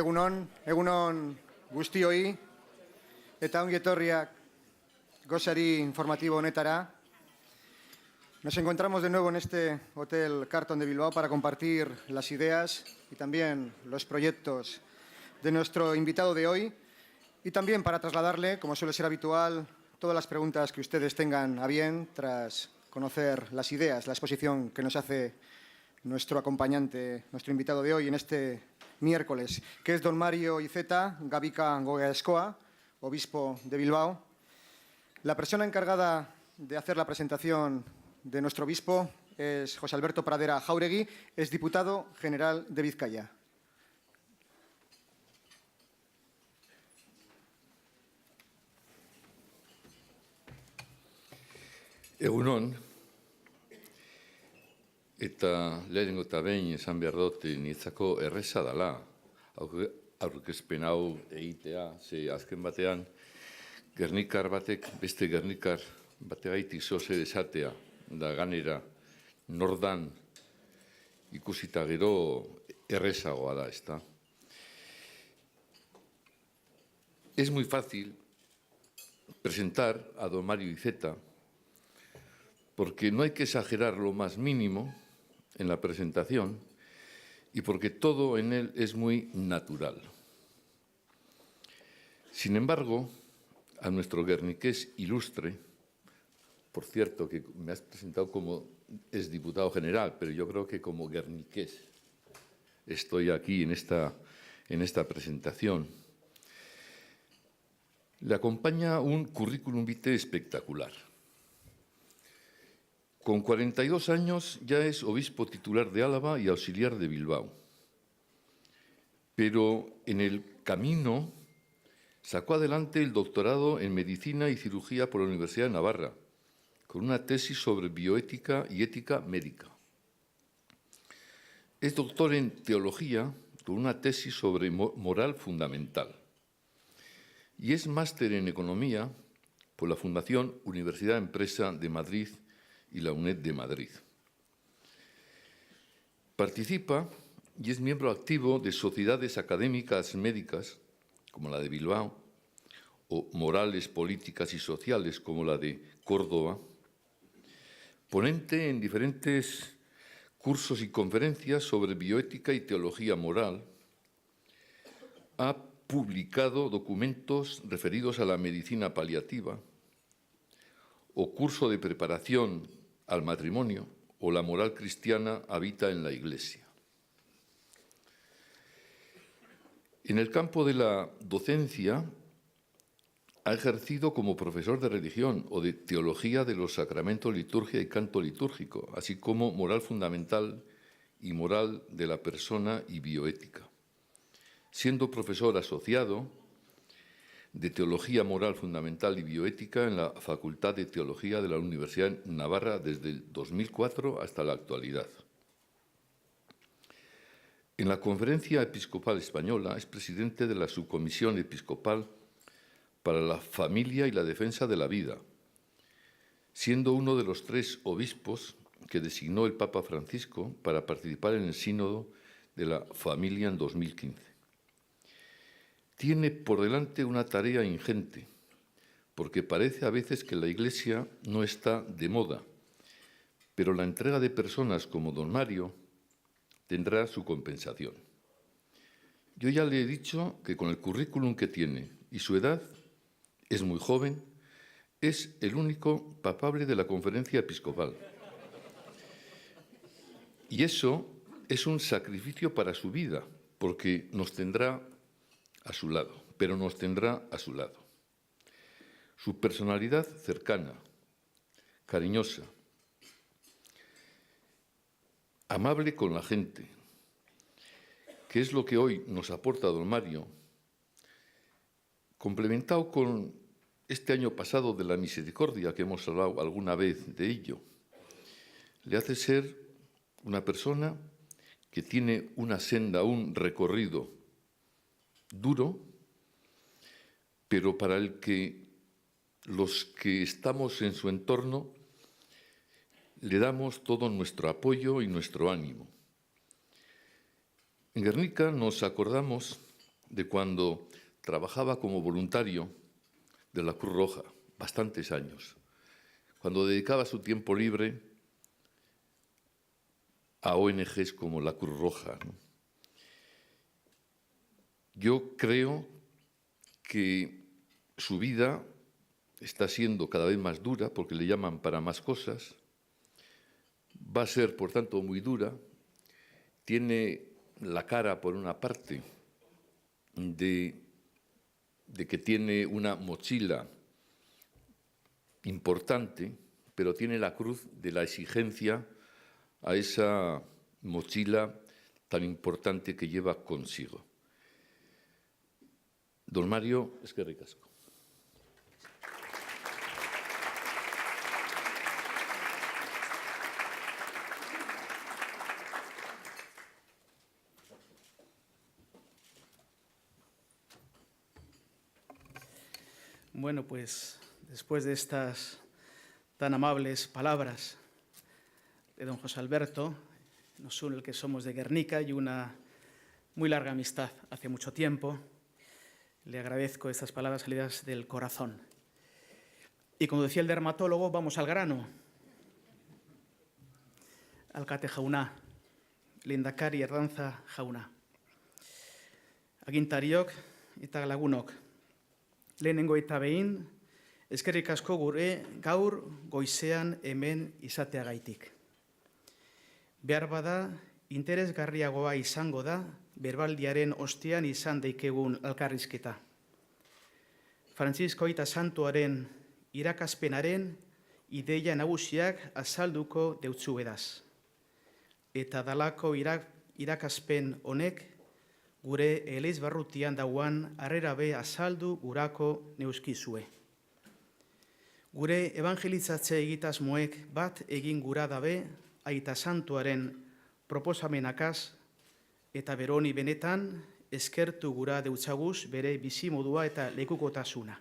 Egunon guztioi, eta ongi etorriak gozari informativo honetara. Nos encontramos de nuevo en este Hotel Carlton de Bilbao para compartir las ideas y también los proyectos de nuestro invitado de hoy y también para trasladarle, como suele ser habitual, todas las preguntas que ustedes tengan a bien tras conocer las ideas, la exposición que nos hace nuestro acompañante, nuestro invitado de hoy en este miércoles, que es don Mario Iceta Gabica Gogaezkoa, obispo de Bilbao. La persona encargada de hacer la presentación de nuestro obispo es José Alberto Pradera Jauregui, es diputado general de Vizcaya. Egunon, eta lehenengo eta behin esan behar dut niretzako erreza dela aurkezpen hau egitea, ze azken batean gernikar batek beste gernikar bategaitik zoze esatea, da ganera nordan ikusita gero errezagoa da, ezta. Es muy fácil presentar a don Mario Iceta porque no hay que exagerar lo más mínimo en la presentación y porque todo en él es muy natural. Sin embargo, a nuestro guerniqués ilustre, por cierto, que me has presentado como exdiputado general, pero yo creo que como guerniqués estoy aquí en esta presentación, le acompaña un currículum vitae espectacular. Con 42 años ya es obispo titular de Álava y auxiliar de Bilbao. Pero en el camino sacó adelante el doctorado en Medicina y Cirugía por la Universidad de Navarra, con una tesis sobre bioética y ética médica. Es doctor en Teología con una tesis sobre moral fundamental. Y es máster en Economía por la Fundación Universidad Empresa de Madrid y la UNED de Madrid. Participa y es miembro activo de sociedades académicas médicas, como la de Bilbao, o morales, políticas y sociales, como la de Córdoba, ponente en diferentes cursos y conferencias sobre bioética y teología moral, ha publicado documentos referidos a la medicina paliativa o curso de preparación al matrimonio o la moral cristiana habita en la Iglesia. En el campo de la docencia ha ejercido como profesor de religión o de teología de los sacramentos, liturgia y canto litúrgico, así como moral fundamental y moral de la persona y bioética, siendo profesor asociado de Teología Moral Fundamental y Bioética en la Facultad de Teología de la Universidad de Navarra desde el 2004 hasta la actualidad. En la Conferencia Episcopal Española es presidente de la Subcomisión Episcopal para la Familia y la Defensa de la Vida, siendo uno de los 3 obispos que designó el Papa Francisco para participar en el Sínodo de la Familia en 2015. Tiene por delante una tarea ingente, porque parece a veces que la Iglesia no está de moda, pero la entrega de personas como don Mario tendrá su compensación. Yo ya le he dicho que con el currículum que tiene y su edad, es muy joven, es el único papable de la Conferencia Episcopal. Y eso es un sacrificio para su vida, porque nos tendrá a su lado, pero nos tendrá a su lado. Su personalidad cercana, cariñosa, amable con la gente, que es lo que hoy nos aporta don Mario, complementado con este año pasado de la misericordia, que hemos hablado alguna vez de ello, le hace ser una persona que tiene una senda, un recorrido duro, pero para el que los que estamos en su entorno le damos todo nuestro apoyo y nuestro ánimo. En Guernica nos acordamos de cuando trabajaba como voluntario de la Cruz Roja, bastantes años, cuando dedicaba su tiempo libre a ONGs como la Cruz Roja, ¿no? Yo creo que su vida está siendo cada vez más dura porque le llaman para más cosas. Va a ser, por tanto, muy dura. Tiene la cara, por una parte, de que tiene una mochila importante, pero tiene la cruz de la exigencia a esa mochila tan importante que lleva consigo. Don Mario, eskerrik asko. Bueno, pues después de estas tan amables palabras de don José Alberto, nos une el que somos de Guernica y una muy larga amistad hace mucho tiempo. Le agradezco estas palabras salidas del corazón. Y como decía el dermatólogo, vamos al grano. Alkate jauna, lehendakari Ardanza jauna. Agintariok eta lagunok. Lehenengo eta behin, eskerrik asko gure gaur goizean hemen izateagaitik. Behar bada, interesgarriagoa izango da, berbaldiaren ostean izan daikegun elkarrizketa. Frantzisko Aita Santuaren irakaspenaren ideia nagusiak azalduko deutzuedaz. Eta dalako irakaspen honek gure eleizbarrutian dauan harrerabe azaldu gurako neuskizue. Gure evangelizatze egitasmoek bat egin gura dabe Aita Santuaren proposamenakaz eta beroni benetan eskertu gura deutzaguz bere bizimodua eta lekukotasuna.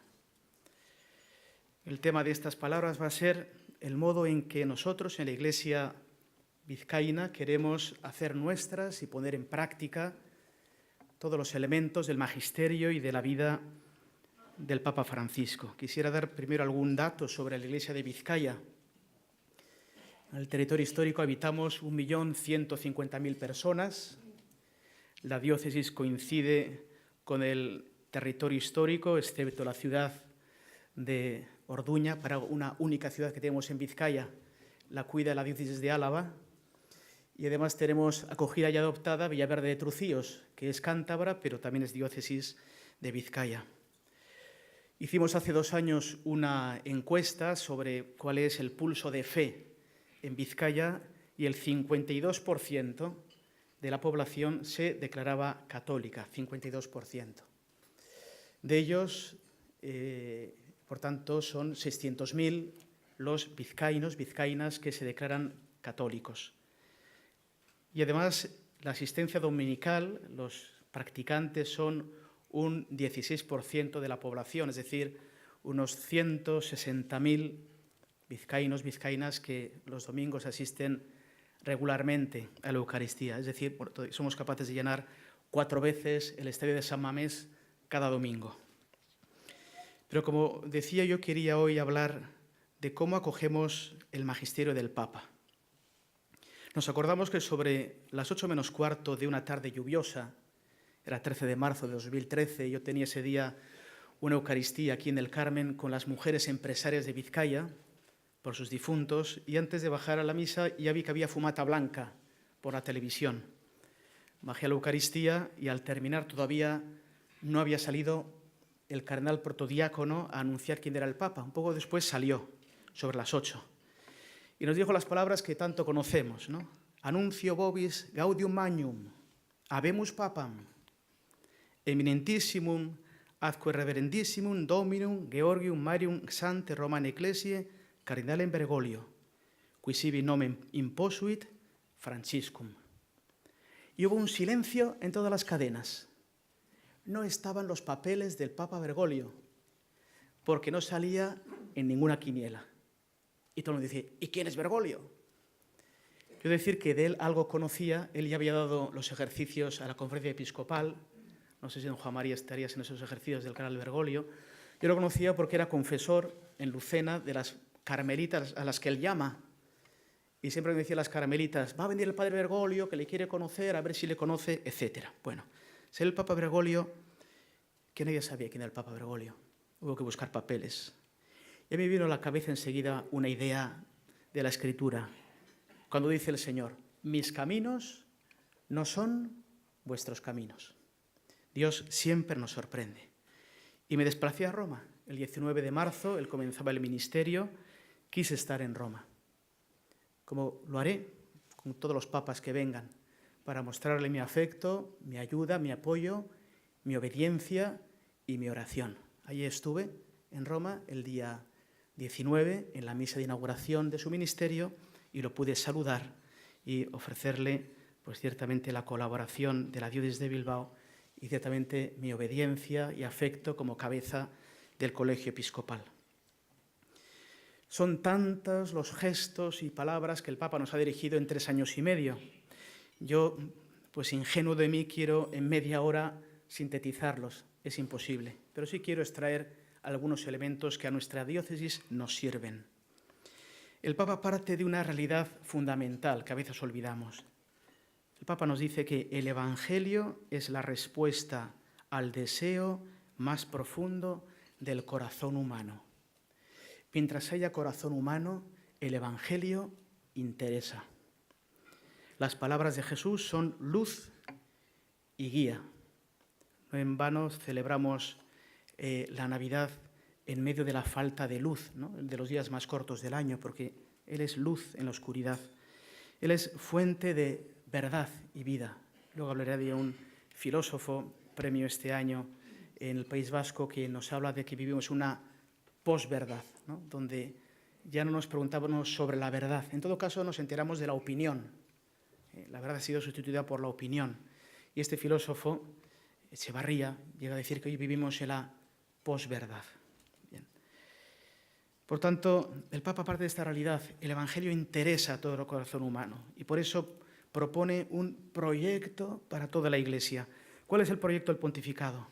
El tema de estas palabras va a ser el modo en que nosotros en la Iglesia vizcaína queremos hacer nuestras y poner en práctica todos los elementos del magisterio y de la vida del Papa Francisco. Quisiera dar primero algún dato sobre la Iglesia de Vizcaya. En el territorio histórico habitamos 1.150.000 personas. La diócesis coincide con el territorio histórico, excepto la ciudad de Orduña, para una única ciudad que tenemos en Vizcaya, la cuida la diócesis de Álava. Y además tenemos acogida y adoptada Villaverde de Trucíos, que es cántabra, pero también es diócesis de Vizcaya. Hicimos hace 2 años una encuesta sobre cuál es el pulso de fe en Vizcaya y el 52% de la población se declaraba católica, 52%. De ellos, por tanto, son 600.000 los vizcaínos, vizcaínas que se declaran católicos. Y además, la asistencia dominical, los practicantes son un 16% de la población, es decir, unos 160.000 vizcaínos, vizcaínas que los domingos asisten regularmente a la Eucaristía. Es decir, somos capaces de llenar 4 veces el estadio de San Mamés cada domingo. Pero como decía, yo quería hoy hablar de cómo acogemos el magisterio del Papa. Nos acordamos que sobre las 8 menos cuarto de una tarde lluviosa, era 13 de marzo de 2013, yo tenía ese día una Eucaristía aquí en el Carmen con las mujeres empresarias de Vizcaya, por sus difuntos, y antes de bajar a la misa ya vi que había fumata blanca por la televisión. Bajé a la Eucaristía y al terminar todavía no había salido el cardenal protodiácono a anunciar quién era el Papa. Un poco después salió, sobre las 8. Y nos dijo las palabras que tanto conocemos, ¿no? Anuncio vobis gaudium magnum, habemus papam, eminentissimum, adque reverendissimum dominum Georgium Marium Sancte Romane Ecclesiae Cardinalem Bergoglio, qui sibi nomen imposuit Franciscum. Y hubo un silencio en todas las cadenas. No estaban los papeles del Papa Bergoglio, porque no salía en ninguna quiniela. Y todo el mundo dice, ¿y quién es Bergoglio? Yo decir que de él algo conocía, él ya había dado los ejercicios a la conferencia episcopal, no sé si don Juan María estarías en esos ejercicios del canal Bergoglio. Yo lo conocía porque era confesor en Lucena de las carmelitas a las que él llama. Y siempre me decía a las carmelitas, va a venir el padre Bergoglio, que le quiere conocer, a ver si le conoce, etc. Bueno, ser el Papa Bergoglio, que nadie sabía quién era el Papa Bergoglio. Hubo que buscar papeles. Y a mí me vino a la cabeza enseguida una idea de la Escritura, cuando dice el Señor, mis caminos no son vuestros caminos. Dios siempre nos sorprende. Y me desplacé a Roma. El 19 de marzo, él comenzaba el ministerio, quise estar en Roma. Como lo haré con todos los papas que vengan, para mostrarle mi afecto, mi ayuda, mi apoyo, mi obediencia y mi oración. Allí estuve, en Roma, el día 19, en la misa de inauguración de su ministerio, y lo pude saludar y ofrecerle, pues ciertamente, la colaboración de la diócesis de Bilbao y ciertamente mi obediencia y afecto como cabeza del colegio episcopal. Son tantos los gestos y palabras que el Papa nos ha dirigido en 3 años y medio. Yo, pues ingenuo de mí, quiero en media hora sintetizarlos. Es imposible, pero sí quiero extraer algunos elementos que a nuestra diócesis nos sirven. El Papa parte de una realidad fundamental que a veces olvidamos. El Papa nos dice que el Evangelio es la respuesta al deseo más profundo del corazón humano. Mientras haya corazón humano, el Evangelio interesa. Las palabras de Jesús son luz y guía. No en vano celebramos la Navidad en medio de la falta de luz, ¿no? De los días más cortos del año, porque Él es luz en la oscuridad. Él es fuente de verdad y vida. Luego hablaré de un filósofo, premio este año en el País Vasco, que nos habla de que vivimos una posverdad, ¿no? Donde ya no nos preguntábamos sobre la verdad. En todo caso, nos enteramos de la opinión. La verdad ha sido sustituida por la opinión. Y este filósofo, Echevarría, llega a decir que hoy vivimos en la posverdad. Bien. Por tanto, el Papa parte de esta realidad. El Evangelio interesa a todo el corazón humano y por eso propone un proyecto para toda la Iglesia. ¿Cuál es el proyecto del pontificado?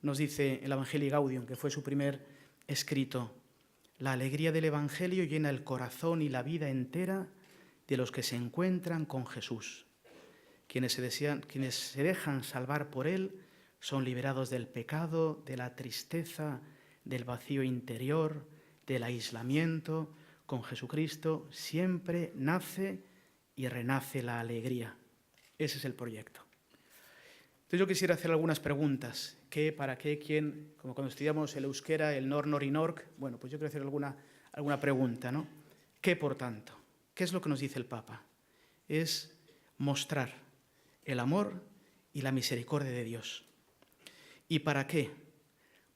Nos dice el Evangelii Gaudium, que fue su primer escrito. La alegría del Evangelio llena el corazón y la vida entera de los que se encuentran con Jesús. Quienes se dejan salvar por Él son liberados del pecado, de la tristeza, del vacío interior, del aislamiento. Con Jesucristo siempre nace y renace la alegría. Ese es el proyecto. Entonces yo quisiera hacer algunas preguntas. ¿Qué, para qué, quién? Como cuando estudiamos el euskera, el nor, nor y nork. Bueno, pues yo quiero hacer alguna pregunta, ¿no? ¿Qué, por tanto? ¿Qué es lo que nos dice el Papa? Es mostrar el amor y la misericordia de Dios. ¿Y para qué?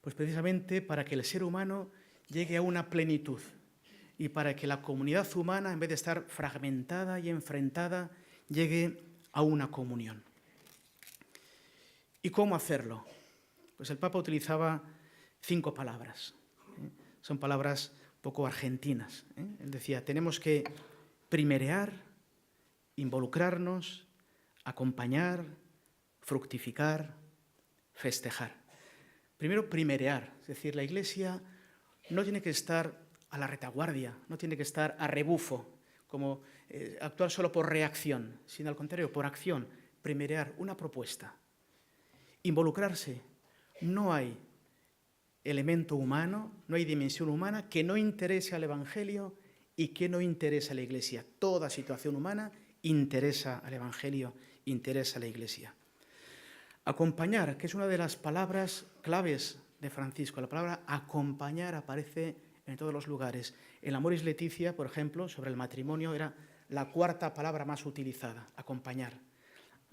Pues precisamente para que el ser humano llegue a una plenitud y para que la comunidad humana, en vez de estar fragmentada y enfrentada, llegue a una comunión. ¿Y cómo hacerlo? Pues el Papa utilizaba 5 palabras. Son palabras poco argentinas. Él decía, tenemos que primerear, involucrarnos, acompañar, fructificar, festejar. Primero, primerear, es decir, la Iglesia no tiene que estar a la retaguardia, no tiene que estar a rebufo, como actuar solo por reacción, sino al contrario, por acción, primerear una propuesta. Involucrarse. No hay elemento humano, no hay dimensión humana que no interese al Evangelio y que no interese a la Iglesia. Toda situación humana interesa al Evangelio, interesa a la Iglesia. Acompañar, que es una de las palabras claves de Francisco. La palabra acompañar aparece en todos los lugares. En Amoris Laetitia, por ejemplo, sobre el matrimonio, era la 4ª palabra más utilizada, acompañar.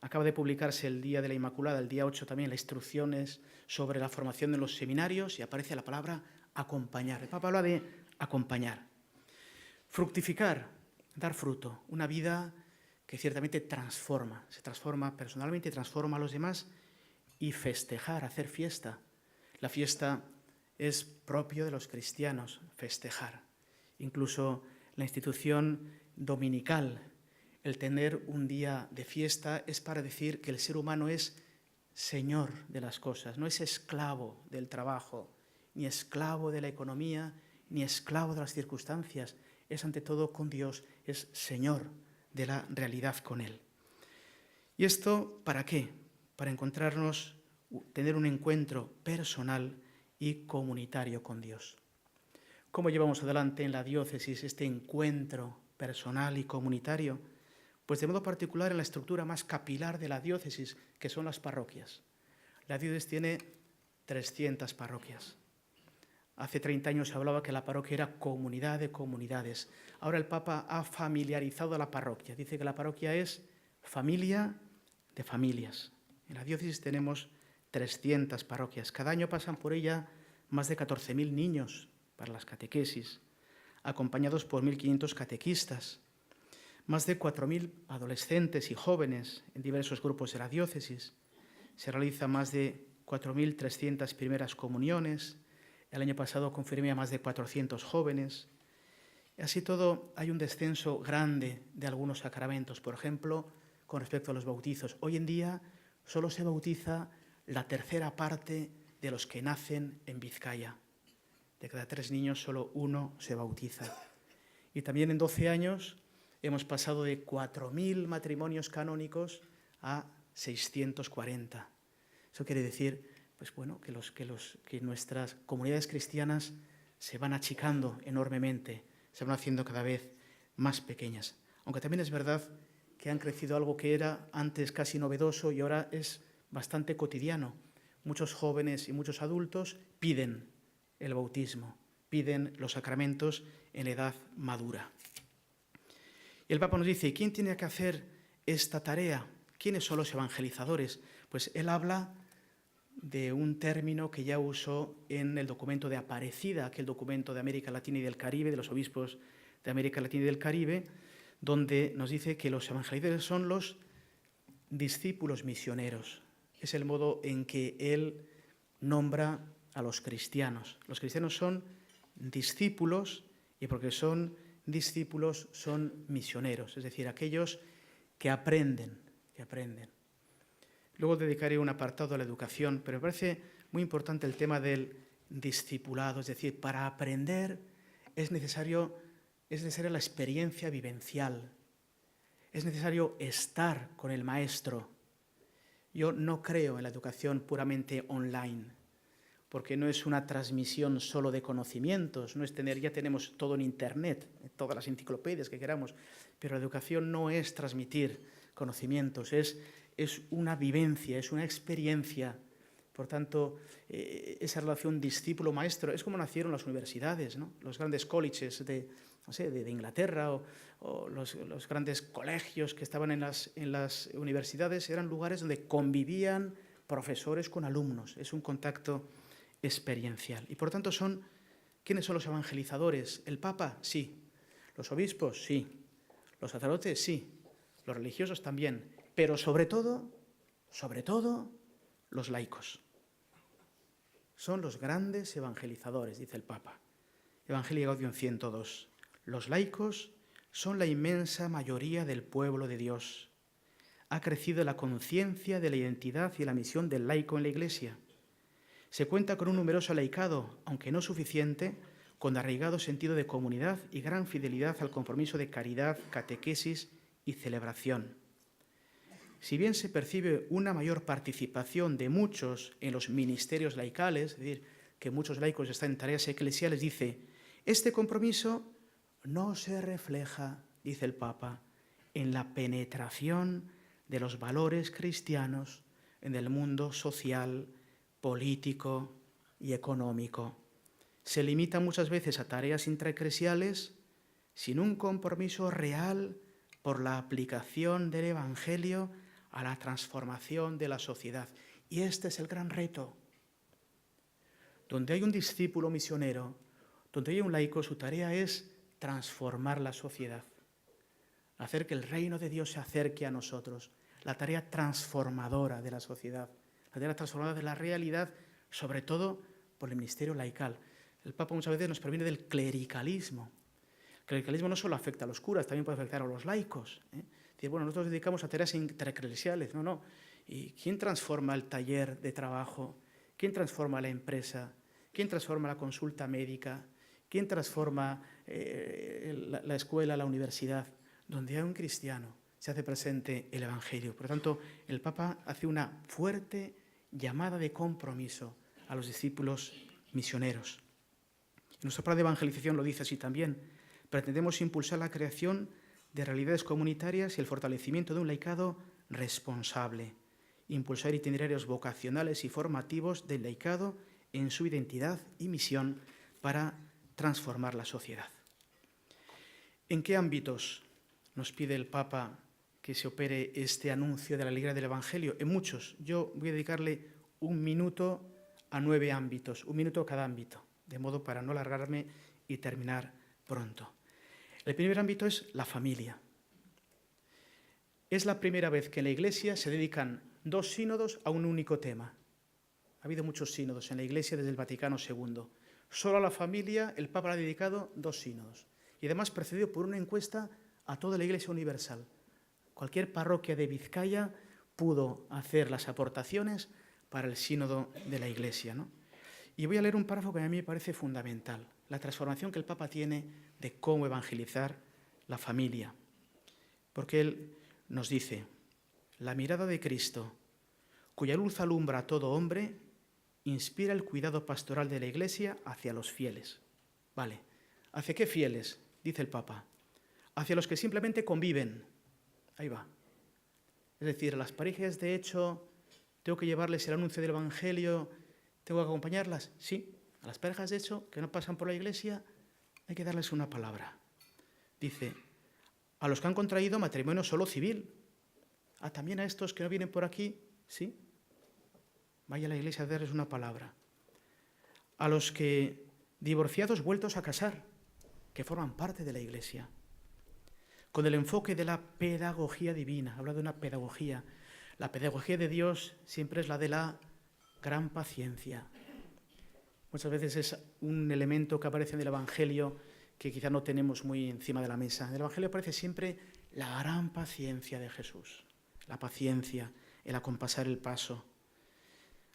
Acaba de publicarse el Día de la Inmaculada, el día 8 también, las instrucciones sobre la formación de los seminarios y aparece la palabra acompañar. El Papa habla de acompañar. Fructificar, dar fruto, una vida que ciertamente transforma, se transforma personalmente, transforma a los demás, y festejar, hacer fiesta. La fiesta es propio de los cristianos, festejar. Incluso la institución dominical, el tener un día de fiesta es para decir que el ser humano es señor de las cosas, no es esclavo del trabajo, ni esclavo de la economía, ni esclavo de las circunstancias. Es ante todo con Dios, es señor de la realidad con Él. ¿Y esto para qué? Para encontrarnos, tener un encuentro personal y comunitario con Dios. ¿Cómo llevamos adelante en la diócesis este encuentro personal y comunitario? Pues de modo particular en la estructura más capilar de la diócesis, que son las parroquias. La diócesis tiene 300 parroquias. Hace 30 años se hablaba que la parroquia era comunidad de comunidades. Ahora el Papa ha familiarizado a la parroquia. Dice que la parroquia es familia de familias. En la diócesis tenemos 300 parroquias. Cada año pasan por ella más de 14.000 niños para las catequesis, acompañados por 1.500 catequistas, más de 4.000 adolescentes y jóvenes en diversos grupos de la diócesis. Se realizan más de 4.300 primeras comuniones. El año pasado confirmé a más de 400 jóvenes. Así todo, hay un descenso grande de algunos sacramentos. Por ejemplo, con respecto a los bautizos. Hoy en día solo se bautiza la tercera parte de los que nacen en Vizcaya. De cada 3 niños, solo 1 se bautiza. Y también en 12 años hemos pasado de 4.000 matrimonios canónicos a 640. Eso quiere decir, pues bueno, que nuestras comunidades cristianas se van achicando enormemente, se van haciendo cada vez más pequeñas. Aunque también es verdad que han crecido algo que era antes casi novedoso y ahora es bastante cotidiano. Muchos jóvenes y muchos adultos piden el bautismo, piden los sacramentos en edad madura. Y el Papa nos dice, ¿quién tiene que hacer esta tarea? ¿Quiénes son los evangelizadores? Pues él habla de un término que ya usó en el documento de Aparecida, aquel documento de América Latina y del Caribe, de los obispos de América Latina y del Caribe, donde nos dice que los evangelizadores son los discípulos misioneros. Es el modo en que él nombra a los cristianos. Los cristianos son discípulos y porque son discípulos son misioneros, es decir, aquellos que aprenden. Luego dedicaré un apartado a la educación, pero me parece muy importante el tema del discipulado, es decir, para aprender es necesaria la experiencia vivencial, es necesario estar con el maestro. Yo no creo en la educación puramente online, porque no es una transmisión solo de conocimientos, no es ya tenemos todo en Internet, todas las enciclopedias que queramos, pero la educación no es transmitir conocimientos, es una vivencia, es una experiencia. Por tanto, esa relación discípulo-maestro es como nacieron las universidades, ¿no? Los grandes colleges de Inglaterra o los grandes colegios que estaban en las universidades eran lugares donde convivían profesores con alumnos. Es un contacto experiencial. Y por tanto, ¿quiénes son los evangelizadores? ¿El Papa? Sí. ¿Los obispos? Sí. ¿Los sacerdotes? Sí. Los religiosos también. Pero sobre todo, los laicos. Son los grandes evangelizadores, dice el Papa. Evangelii Gaudium 102. Los laicos son la inmensa mayoría del pueblo de Dios. Ha crecido la conciencia de la identidad y la misión del laico en la Iglesia. Se cuenta con un numeroso laicado, aunque no suficiente, con arraigado sentido de comunidad y gran fidelidad al compromiso de caridad, catequesis y celebración. Si bien se percibe una mayor participación de muchos en los ministerios laicales, es decir, que muchos laicos están en tareas eclesiales, dice, este compromiso no se refleja, dice el Papa, en la penetración de los valores cristianos en el mundo social, político y económico. Se limita muchas veces a tareas intraeclesiales sin un compromiso real por la aplicación del Evangelio a la transformación de la sociedad. Y este es el gran reto. Donde hay un discípulo misionero, donde hay un laico, su tarea es transformar la sociedad, hacer que el reino de Dios se acerque a nosotros, la tarea transformadora de la sociedad, la tarea transformadora de la realidad, sobre todo por el ministerio laical. El Papa muchas veces nos previene del clericalismo. El clericalismo no solo afecta a los curas, también puede afectar a los laicos. Dice, bueno, nosotros nos dedicamos a tareas intereclesiales. No. ¿Y quién transforma el taller de trabajo? ¿Quién transforma la empresa? ¿Quién transforma la consulta médica? ¿Quién transforma la escuela, la universidad? Donde hay un cristiano se hace presente el Evangelio. Por lo tanto, el Papa hace una fuerte llamada de compromiso a los discípulos misioneros. Nuestro plan de evangelización lo dice así también. Pretendemos impulsar la creación de realidades comunitarias y el fortalecimiento de un laicado responsable. Impulsar itinerarios vocacionales y formativos del laicado en su identidad y misión para transformar la sociedad. ¿En qué ámbitos nos pide el Papa que se opere este anuncio de la alegría del Evangelio? En muchos. Yo voy a dedicarle 1 minuto a 9 ámbitos, 1 minuto a cada ámbito, de modo para no alargarme y terminar pronto. El primer ámbito es la familia. Es la primera vez que en la Iglesia se dedican 2 sínodos a un único tema. Ha habido muchos sínodos en la Iglesia desde el Vaticano II. Solo a la familia el Papa le ha dedicado 2 sínodos. Y además precedido por una encuesta a toda la Iglesia universal. Cualquier parroquia de Vizcaya pudo hacer las aportaciones para el sínodo de la Iglesia, ¿no? Y voy a leer un párrafo que a mí me parece fundamental. La transformación que el Papa tiene de cómo evangelizar la familia. Porque él nos dice: la mirada de Cristo, cuya luz alumbra a todo hombre, inspira el cuidado pastoral de la Iglesia hacia los fieles. Vale, ¿hacia qué fieles? Dice el Papa. Hacia los que simplemente conviven. Ahí va. Es decir, a las parejas de hecho, tengo que llevarles el anuncio del Evangelio, tengo que acompañarlas. Sí, a las parejas de hecho que no pasan por la Iglesia hay que darles una palabra. Dice, a los que han contraído matrimonio solo civil. También a estos que no vienen por aquí, sí. Vaya a la Iglesia a darles una palabra. A los que divorciados vueltos a casar, que forman parte de la Iglesia. Con el enfoque de la pedagogía divina, habla de una pedagogía. La pedagogía de Dios siempre es la de la gran paciencia. Muchas veces es un elemento que aparece en el Evangelio que quizá no tenemos muy encima de la mesa. En el Evangelio aparece siempre la gran paciencia de Jesús, la paciencia, el acompasar el paso.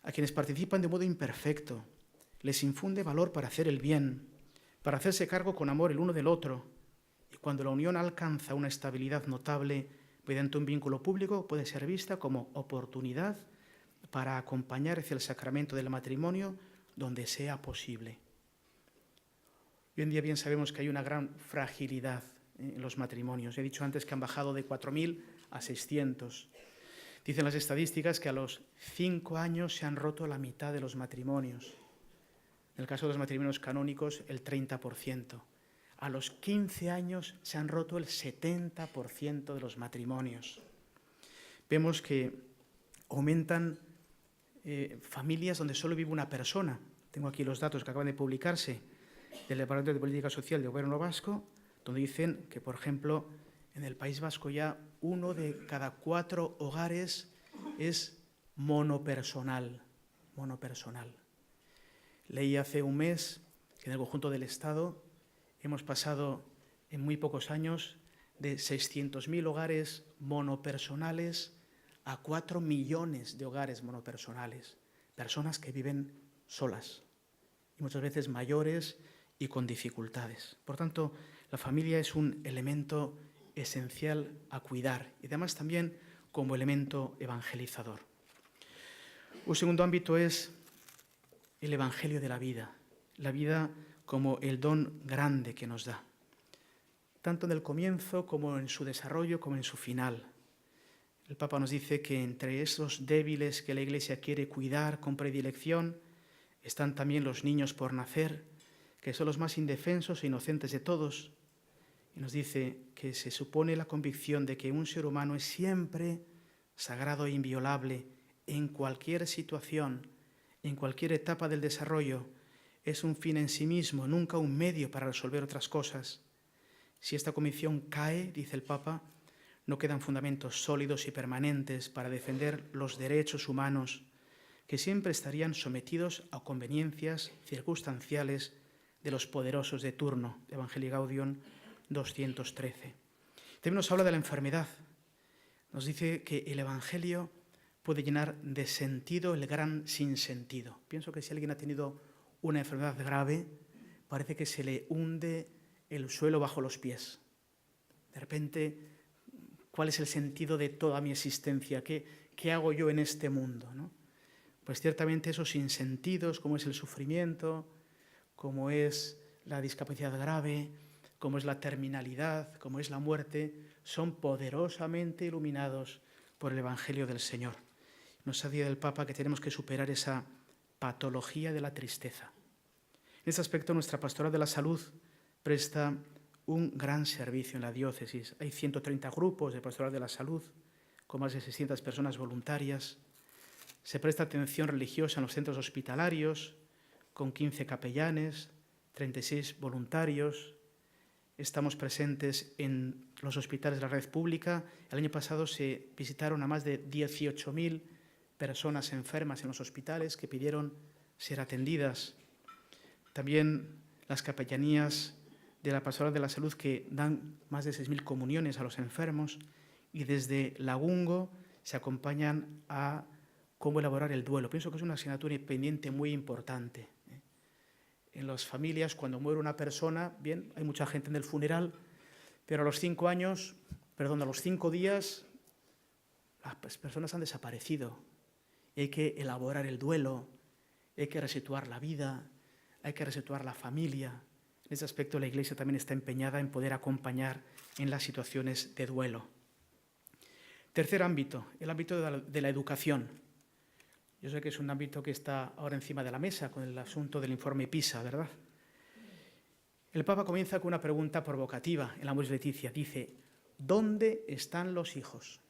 A quienes participan de modo imperfecto, les infunde valor para hacer el bien, para hacerse cargo con amor el uno del otro. Y cuando la unión alcanza una estabilidad notable mediante un vínculo público, puede ser vista como oportunidad para acompañar hacia el sacramento del matrimonio donde sea posible. Hoy en día bien sabemos que hay una gran fragilidad en los matrimonios. He dicho antes que han bajado de 4.000 a 600. Dicen las estadísticas que a los 5 años se han roto la mitad de los matrimonios. En el caso de los matrimonios canónicos, el 30%. A los 15 años se han roto el 70% de los matrimonios. Vemos que aumentan familias donde solo vive una persona. Tengo aquí los datos que acaban de publicarse del Departamento de Política Social del Gobierno Vasco, donde dicen que, por ejemplo, en el País Vasco ya 1 de cada 4 hogares es monopersonal. Leí hace un mes que en el conjunto del Estado hemos pasado en muy pocos años de 600.000 hogares monopersonales a 4 millones de hogares monopersonales, personas que viven solas y muchas veces mayores y con dificultades. Por tanto, la familia es un elemento esencial a cuidar y además también como elemento evangelizador. Un segundo ámbito es el Evangelio de la vida como el don grande que nos da, tanto en el comienzo como en su desarrollo, como en su final. El Papa nos dice que entre esos débiles que la Iglesia quiere cuidar con predilección están también los niños por nacer, que son los más indefensos e inocentes de todos. Y nos dice que se supone la convicción de que un ser humano es siempre sagrado e inviolable en cualquier situación, en cualquier etapa del desarrollo. Es un fin en sí mismo, nunca un medio para resolver otras cosas. Si esta convicción cae, dice el Papa, no quedan fundamentos sólidos y permanentes para defender los derechos humanos, que siempre estarían sometidos a conveniencias circunstanciales de los poderosos de turno. Evangelii Gaudium 213. También nos habla de la enfermedad. Nos dice que el Evangelio puede llenar de sentido el gran sinsentido. Pienso que si alguien ha tenido una enfermedad grave, parece que se le hunde el suelo bajo los pies. De repente, ¿cuál es el sentido de toda mi existencia? ¿Qué hago yo en este mundo, ¿no? Pues ciertamente esos sinsentidos, como es el sufrimiento, como es la discapacidad grave, como es la terminalidad, como es la muerte, son poderosamente iluminados por el Evangelio del Señor. Nos ha dicho el Papa que tenemos que superar esa patología de la tristeza. En este aspecto, nuestra Pastoral de la Salud presta un gran servicio en la diócesis. Hay 130 grupos de Pastoral de la Salud, con más de 600 personas voluntarias. Se presta atención religiosa en los centros hospitalarios, con 15 capellanes, 36 voluntarios. Estamos presentes en los hospitales de la red pública. El año pasado se visitaron a más de 18.000 personas enfermas en los hospitales que pidieron ser atendidas. También las capellanías de la Pastoral de la Salud que dan más de 6.000 comuniones a los enfermos, y desde Lagungo se acompañan a cómo elaborar el duelo. Pienso que es una asignatura pendiente muy importante. En las familias, cuando muere una persona, bien, hay mucha gente en el funeral, pero a los 5 días, las personas han desaparecido. Y hay que elaborar el duelo, hay que resituar la vida, hay que resituar la familia. En ese aspecto la Iglesia también está empeñada en poder acompañar en las situaciones de duelo. Tercer ámbito, el ámbito de la educación. Yo sé que es un ámbito que está ahora encima de la mesa con el asunto del informe PISA, ¿verdad? El Papa comienza con una pregunta provocativa en la Amoris Laetitia. Dice, ¿dónde están los hijos?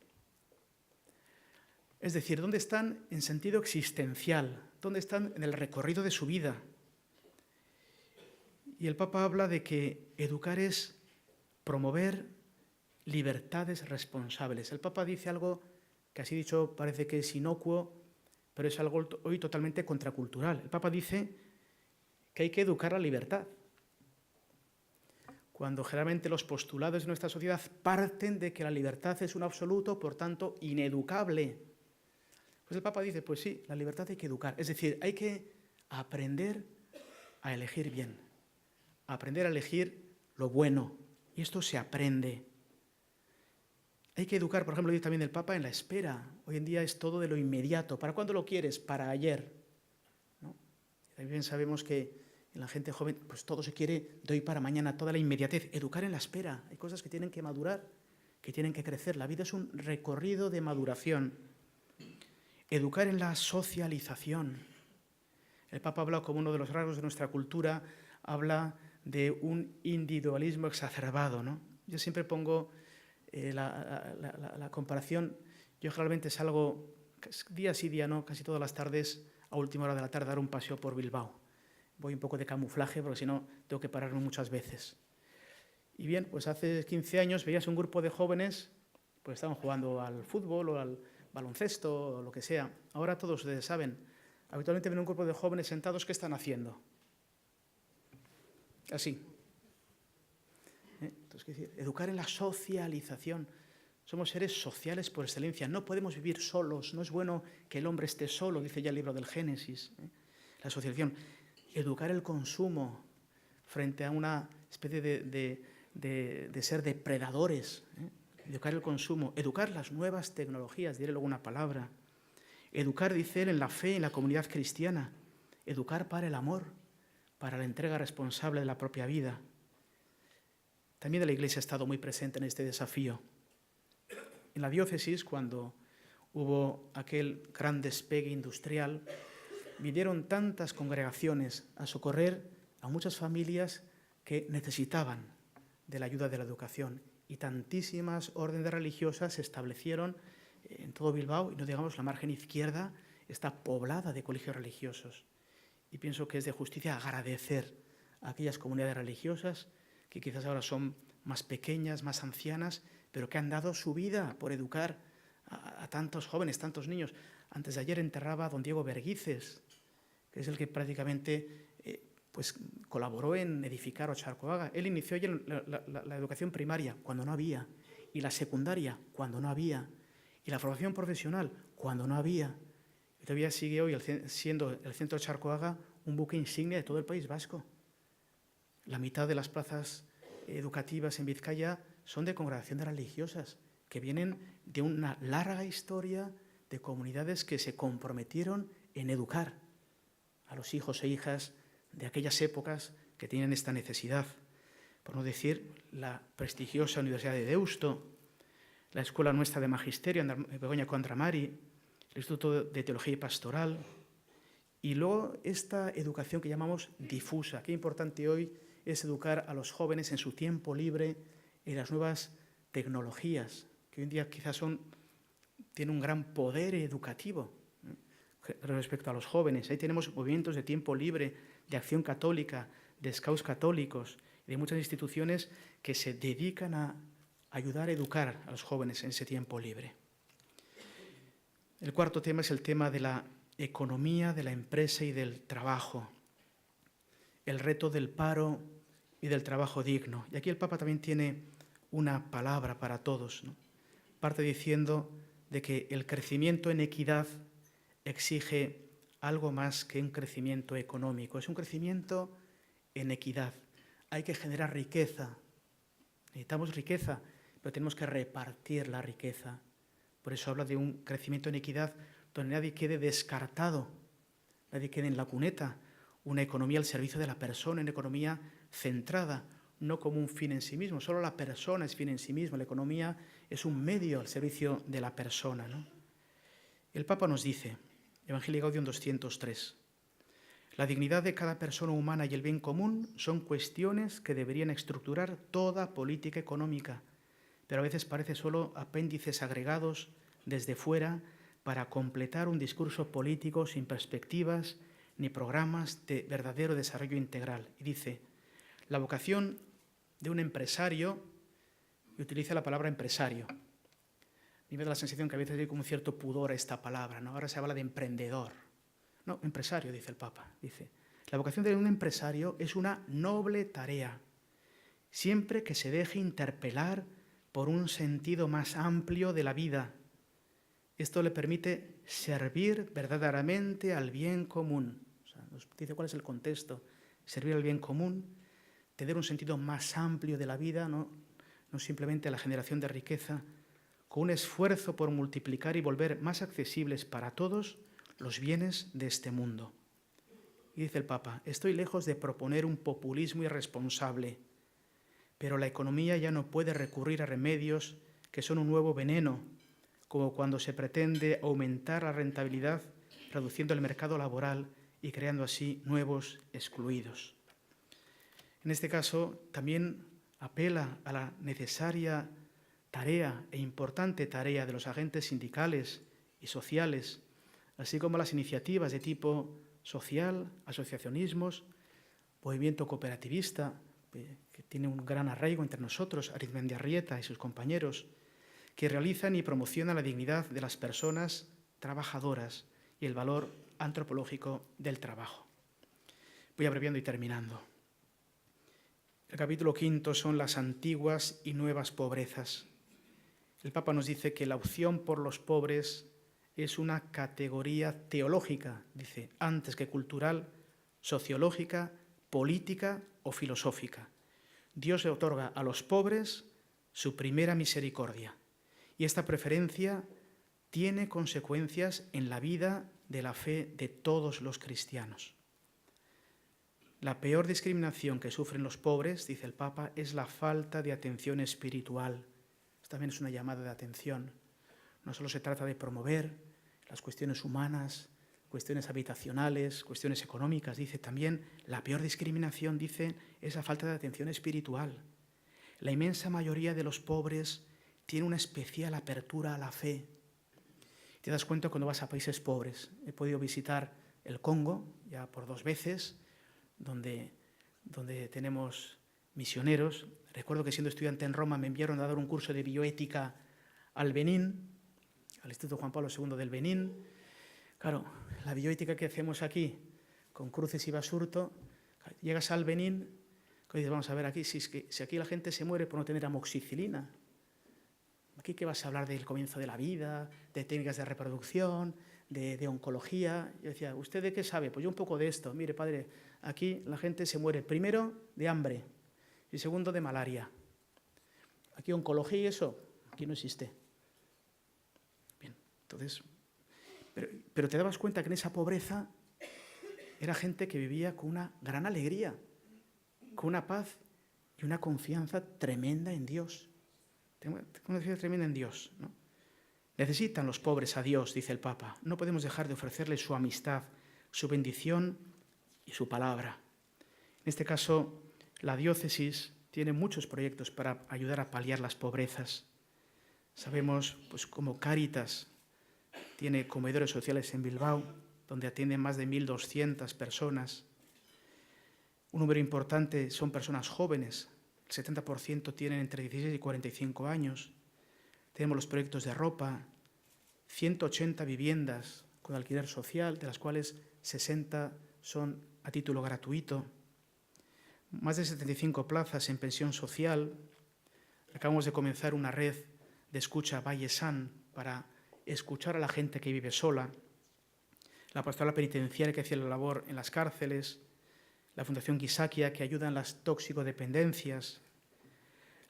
Es decir, ¿dónde están en sentido existencial? ¿Dónde están en el recorrido de su vida? Y el Papa habla de que educar es promover libertades responsables. El Papa dice algo que así dicho parece que es inocuo, pero es algo hoy totalmente contracultural. El Papa dice que hay que educar la libertad, cuando generalmente los postulados de nuestra sociedad parten de que la libertad es un absoluto, por tanto, ineducable. Pues el Papa dice, pues sí, la libertad hay que educar. Es decir, hay que aprender a elegir bien, aprender a elegir lo bueno. Y esto se aprende. Hay que educar, por ejemplo, dice también el Papa, en la espera. Hoy en día es todo de lo inmediato. ¿Para cuándo lo quieres? Para ayer, ¿no? También sabemos que en la gente joven, pues todo se quiere de hoy para mañana, toda la inmediatez. Educar en la espera. Hay cosas que tienen que madurar, que tienen que crecer. La vida es un recorrido de maduración. Educar en la socialización. El Papa habla como uno de los rasgos de nuestra cultura, habla de un individualismo exacerbado, ¿no? Yo siempre pongo la comparación. Yo generalmente salgo día sí, día no, casi todas las tardes, a última hora de la tarde, a dar un paseo por Bilbao. Voy un poco de camuflaje porque si no tengo que pararme muchas veces. Y bien, pues hace 15 años veías un grupo de jóvenes, pues estaban jugando al fútbol o al baloncesto o lo que sea. Ahora todos ustedes saben, habitualmente ven un grupo de jóvenes sentados, ¿qué están haciendo? Así. Entonces, ¿qué decir? Educar en la socialización. Somos seres sociales por excelencia. No podemos vivir solos. No es bueno que el hombre esté solo, dice ya el libro del Génesis. La socialización. Educar el consumo frente a una especie de ser depredadores. Educar el consumo. Educar las nuevas tecnologías, diré luego una palabra. Educar, dice él, en la fe, en la comunidad cristiana. Educar para el amor, para la entrega responsable de la propia vida. También la Iglesia ha estado muy presente en este desafío. En la diócesis, cuando hubo aquel gran despegue industrial, vinieron tantas congregaciones a socorrer a muchas familias que necesitaban de la ayuda de la educación, y tantísimas órdenes religiosas se establecieron en todo Bilbao, y no digamos la margen izquierda está poblada de colegios religiosos. Y pienso que es de justicia agradecer a aquellas comunidades religiosas que quizás ahora son más pequeñas, más ancianas, pero que han dado su vida por educar a tantos jóvenes, tantos niños. Antes de ayer enterraba a don Diego Berguices, que es el que prácticamente pues, colaboró en edificar Ocharcoaga. Él inició ya la educación primaria cuando no había, y la secundaria cuando no había, Y la formación profesional, cuando no había. Y todavía sigue hoy siendo el centro de Charcoaga un buque insignia de todo el País Vasco. La mitad de las plazas educativas en Vizcaya son de congregaciones religiosas que vienen de una larga historia de comunidades que se comprometieron en educar a los hijos e hijas de aquellas épocas que tienen esta necesidad. Por no decir la prestigiosa Universidad de Deusto, la Escuela Nuestra de Magisterio, Begoña Contramari, el Instituto de Teología y Pastoral, y luego esta educación que llamamos difusa. Qué importante hoy es educar a los jóvenes en su tiempo libre en las nuevas tecnologías, que hoy en día quizás tienen un gran poder educativo respecto a los jóvenes. Ahí tenemos movimientos de tiempo libre, de acción católica, de scouts católicos, y de muchas instituciones que se dedican a ayudar a educar a los jóvenes en ese tiempo libre. El cuarto tema es el tema de la economía, de la empresa y del trabajo, el reto del paro y del trabajo digno. Y aquí el Papa también tiene una palabra para todos, ¿no? Parte diciendo de que el crecimiento en equidad exige algo más que un crecimiento económico, es un crecimiento en equidad. Hay que generar riqueza, necesitamos riqueza, pero tenemos que repartir la riqueza. Por eso habla de un crecimiento en equidad donde nadie quede descartado, nadie quede en la cuneta, una economía al servicio de la persona, una economía centrada, no como un fin en sí mismo, solo la persona es fin en sí mismo, la economía es un medio al servicio de la persona, ¿no? El Papa nos dice, Evangelii Gaudium 203, la dignidad de cada persona humana y el bien común son cuestiones que deberían estructurar toda política económica, pero a veces parece solo apéndices agregados desde fuera para completar un discurso político sin perspectivas ni programas de verdadero desarrollo integral. Y dice, la vocación de un empresario, y utiliza la palabra empresario. A mí me da la sensación que a veces hay como un cierto pudor a esta palabra, ¿no? Ahora se habla de emprendedor. No, empresario, dice el Papa. Dice, la vocación de un empresario es una noble tarea, siempre que se deje interpelar por un sentido más amplio de la vida. Esto le permite servir verdaderamente al bien común. O sea, nos dice cuál es el contexto. Servir al bien común, tener un sentido más amplio de la vida, no simplemente a la generación de riqueza, con un esfuerzo por multiplicar y volver más accesibles para todos los bienes de este mundo. Y dice el Papa, estoy lejos de proponer un populismo irresponsable, pero la economía ya no puede recurrir a remedios que son un nuevo veneno, como cuando se pretende aumentar la rentabilidad reduciendo el mercado laboral y creando así nuevos excluidos. En este caso, también apela a la necesaria tarea e importante tarea de los agentes sindicales y sociales, así como las iniciativas de tipo social, asociacionismos, movimiento cooperativista, que tiene un gran arraigo entre nosotros, Arizmendiarrieta y sus compañeros, que realizan y promocionan la dignidad de las personas trabajadoras y el valor antropológico del trabajo. Voy abreviando y terminando. El capítulo 5 son las antiguas y nuevas pobrezas. El Papa nos dice que la opción por los pobres es una categoría teológica, dice, antes que cultural, sociológica, política o filosófica. Dios le otorga a los pobres su primera misericordia y esta preferencia tiene consecuencias en la vida de la fe de todos los cristianos. La peor discriminación que sufren los pobres, dice el Papa, es la falta de atención espiritual. Esto también es una llamada de atención. No solo se trata de promover las cuestiones humanas, cuestiones habitacionales, cuestiones económicas, dice también, la peor discriminación, dice, es la falta de atención espiritual. La inmensa mayoría de los pobres tiene una especial apertura a la fe. Te das cuenta cuando vas a países pobres. He podido visitar el Congo ya por 2 veces, donde tenemos misioneros. Recuerdo que siendo estudiante en Roma me enviaron a dar un curso de bioética al Benín, al Instituto Juan Pablo II del Benín. Claro, la bioética que hacemos aquí, con Cruces y Basurto, llegas al Benín, y dices, vamos a ver aquí, si aquí la gente se muere por no tener amoxicilina. Aquí que vas a hablar del comienzo de la vida, de técnicas de reproducción, de oncología. Yo decía, ¿usted de qué sabe? Pues yo un poco de esto. Mire, padre, aquí la gente se muere primero de hambre y segundo de malaria. Aquí oncología y eso, aquí no existe. Bien, entonces, pero te dabas cuenta que en esa pobreza era gente que vivía con una gran alegría, con una paz y una confianza tremenda en Dios. Una confianza tremenda en Dios, ¿no? Necesitan los pobres a Dios, dice el Papa. No podemos dejar de ofrecerles su amistad, su bendición y su palabra. En este caso, la diócesis tiene muchos proyectos para ayudar a paliar las pobrezas. Sabemos, pues, como Cáritas tiene comedores sociales en Bilbao, donde atienden más de 1.200 personas. Un número importante son personas jóvenes. El 70% tienen entre 16 y 45 años. Tenemos los proyectos de ropa, 180 viviendas con alquiler social, de las cuales 60 son a título gratuito. Más de 75 plazas en pensión social. Acabamos de comenzar una red de escucha Valle San para escuchar a la gente que vive sola. La pastoral penitenciaria que hace la labor en las cárceles. La Fundación Gisakia, que ayuda en las toxicodependencias,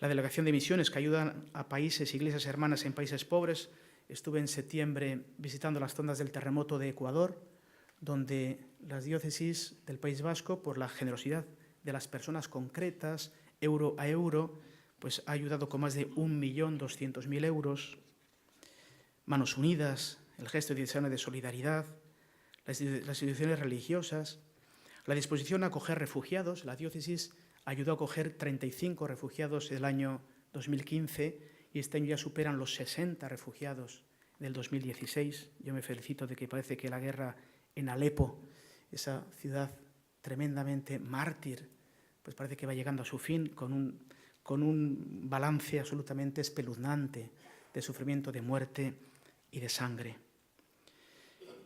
la Delegación de Misiones, que ayuda a países, iglesias hermanas en países pobres. Estuve en septiembre visitando las zonas del terremoto de Ecuador, donde las diócesis del País Vasco, por la generosidad de las personas concretas, euro a euro, pues ha ayudado con más de 1.200.000 euros. Manos Unidas, el gesto diocesano de solidaridad, las instituciones religiosas. La disposición a acoger refugiados. La diócesis ayudó a acoger 35 refugiados el año 2015 y este año ya superan los 60 refugiados del 2016. Yo me felicito de que parece que la guerra en Alepo, esa ciudad tremendamente mártir, pues parece que va llegando a su fin con un balance absolutamente espeluznante de sufrimiento, de muerte y de sangre.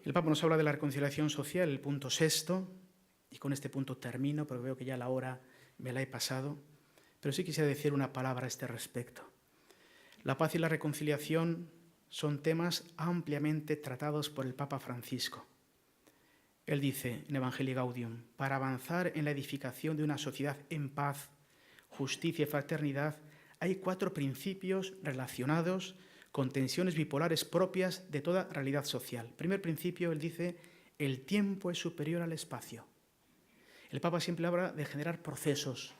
El Papa nos habla de la reconciliación social, el punto 6, y con este punto termino, porque veo que ya la hora me la he pasado, pero sí quisiera decir una palabra a este respecto. La paz y la reconciliación son temas ampliamente tratados por el Papa Francisco. Él dice en Evangelii Gaudium, para avanzar en la edificación de una sociedad en paz, justicia y fraternidad, hay 4 principios relacionados con tensiones bipolares propias de toda realidad social. Primer principio, él dice, el tiempo es superior al espacio. El Papa siempre habla de generar procesos,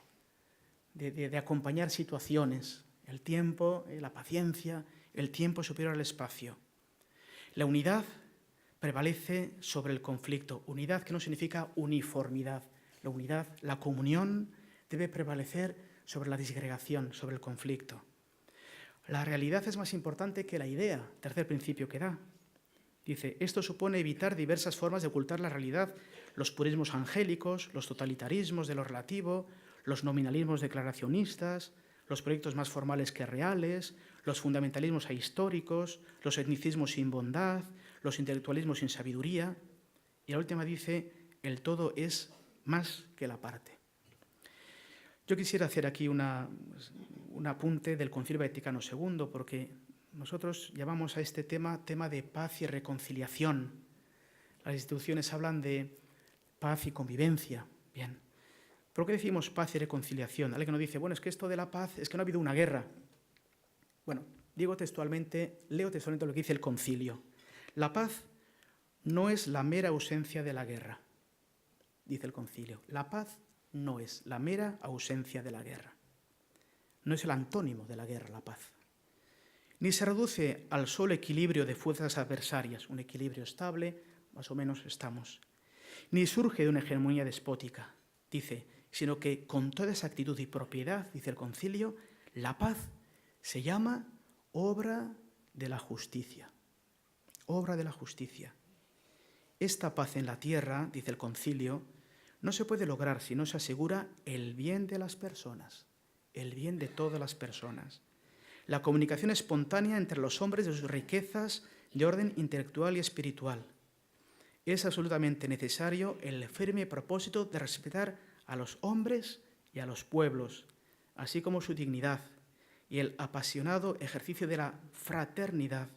de acompañar situaciones. El tiempo, la paciencia, el tiempo es superior al espacio. La unidad prevalece sobre el conflicto. Unidad que no significa uniformidad. La unidad, la comunión, debe prevalecer sobre la disgregación, sobre el conflicto. La realidad es más importante que la idea. Tercer principio que da. Dice, esto supone evitar diversas formas de ocultar la realidad, los purismos angélicos, los totalitarismos de lo relativo, los nominalismos declaracionistas, los proyectos más formales que reales, los fundamentalismos ahistóricos, los etnicismos sin bondad, los intelectualismos sin sabiduría. Y la última dice, el todo es más que la parte. Yo quisiera hacer aquí un apunte del Concilio Vaticano II, porque nosotros llamamos a este tema de paz y reconciliación. Las instituciones hablan de paz y convivencia. Bien. ¿Por qué decimos paz y reconciliación? Alguien nos dice, bueno, es que esto de la paz es que no ha habido una guerra. Bueno, leo textualmente lo que dice el concilio. La paz no es la mera ausencia de la guerra, dice el concilio. La paz no es la mera ausencia de la guerra. No es el antónimo de la guerra, la paz. Ni se reduce al solo equilibrio de fuerzas adversarias, un equilibrio estable, más o menos estamos. Ni surge de una hegemonía despótica, dice, sino que con toda esa actitud y propiedad, dice el concilio, la paz se llama obra de la justicia. Obra de la justicia. Esta paz en la tierra, dice el concilio, no se puede lograr si no se asegura el bien de las personas, el bien de todas las personas. La comunicación espontánea entre los hombres de sus riquezas de orden intelectual y espiritual. Es absolutamente necesario el firme propósito de respetar a los hombres y a los pueblos, así como su dignidad, y el apasionado ejercicio de la fraternidad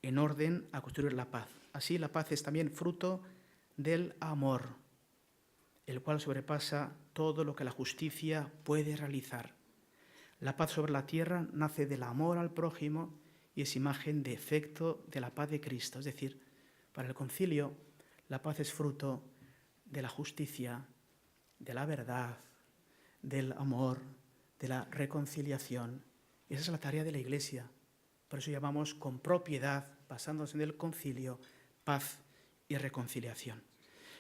en orden a construir la paz. Así, la paz es también fruto del amor, el cual sobrepasa todo lo que la justicia puede realizar. La paz sobre la tierra nace del amor al prójimo y es imagen de efecto de la paz de Cristo. Es decir, para el concilio, la paz es fruto de la justicia, de la verdad, del amor, de la reconciliación. Y esa es la tarea de la Iglesia. Por eso llamamos con propiedad, basándose en el concilio, paz y reconciliación.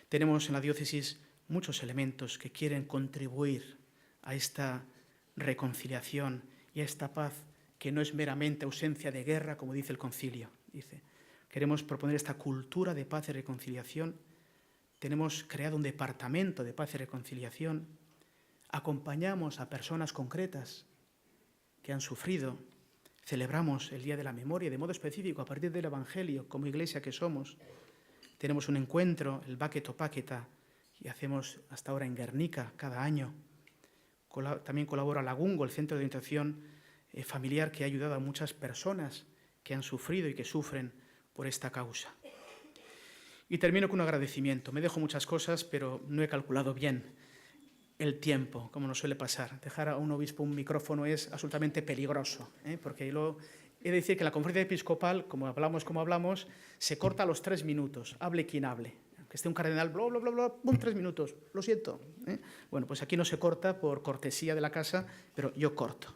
Tenemos en la diócesis muchos elementos que quieren contribuir a esta reconciliación y a esta paz que no es meramente ausencia de guerra, como dice el concilio. Queremos proponer esta cultura de paz y reconciliación. Tenemos creado un departamento de paz y reconciliación. Acompañamos a personas concretas que han sufrido. Celebramos el Día de la Memoria de modo específico a partir del Evangelio, como iglesia que somos. Tenemos un encuentro, el Baqueto Paqueta, que hacemos hasta ahora en Guernica cada año. También colabora Lagungo, el centro de orientación familiar que ha ayudado a muchas personas que han sufrido y que sufren por esta causa. Y termino con un agradecimiento. Me dejo muchas cosas, pero no he calculado bien el tiempo, como nos suele pasar. Dejar a un obispo un micrófono es absolutamente peligroso, porque he de decir que la conferencia episcopal, como hablamos, se corta a los 3 minutos, hable quien hable. Que esté un cardenal, bla, bla, bla, bla, ¡pum!, 3 minutos, lo siento. Bueno, pues aquí no se corta por cortesía de la casa, pero yo corto.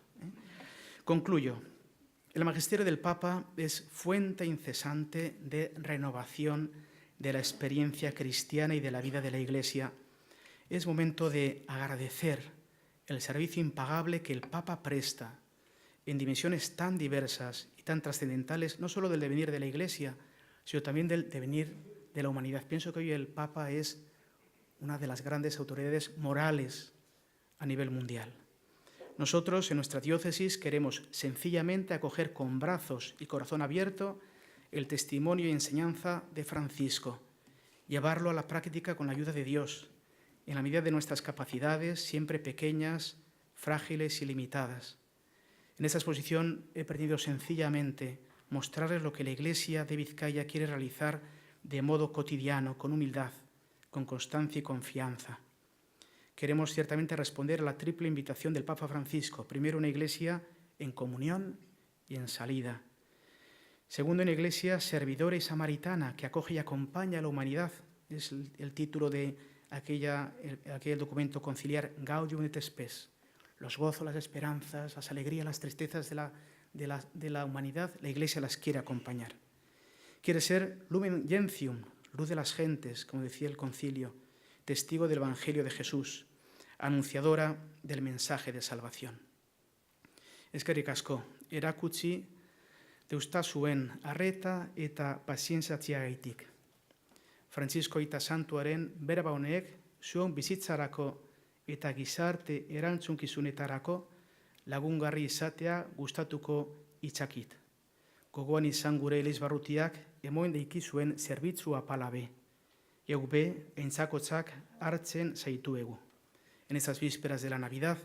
Concluyo. El magisterio del Papa es fuente incesante de renovación de la experiencia cristiana y de la vida de la Iglesia. Es momento de agradecer el servicio impagable que el Papa presta en dimensiones tan diversas y tan trascendentales, no solo del devenir de la Iglesia, sino también del devenir de la humanidad. Pienso que hoy el Papa es una de las grandes autoridades morales a nivel mundial. Nosotros, en nuestra diócesis, queremos sencillamente acoger con brazos y corazón abierto el testimonio y enseñanza de Francisco, llevarlo a la práctica con la ayuda de Dios, en la medida de nuestras capacidades, siempre pequeñas, frágiles y limitadas. En esta exposición he pretendido sencillamente mostrarles lo que la Iglesia de Vizcaya quiere realizar de modo cotidiano, con humildad, con constancia y confianza. Queremos ciertamente responder a la triple invitación del Papa Francisco. Primero, una Iglesia en comunión y en salida. Segundo, una Iglesia servidora y samaritana que acoge y acompaña a la humanidad. Es el título de aquel documento conciliar Gaudium et Spes. Los gozos, las esperanzas, las alegrías, las tristezas de la humanidad, la Iglesia las quiere acompañar. Quiere ser lumen gentium, luz de las gentes, como decía el concilio, testigo del Evangelio de Jesús, anunciadora del mensaje de salvación. Eskerrik asko, erakutsi deustazuen arreta eta pazientziagaitik. Francisco Aita Santuaren berba honek zuen bizitzarako eta gizarte erantzunkizunetarako lagungarri izatea gustatuko itzakit. Gogoan izan gure elizbarrutiak emoen deikizuen zerbitzua palabe. Eube, entzakotzak hartzen zaituegu. En estas vísperas de la Navidad,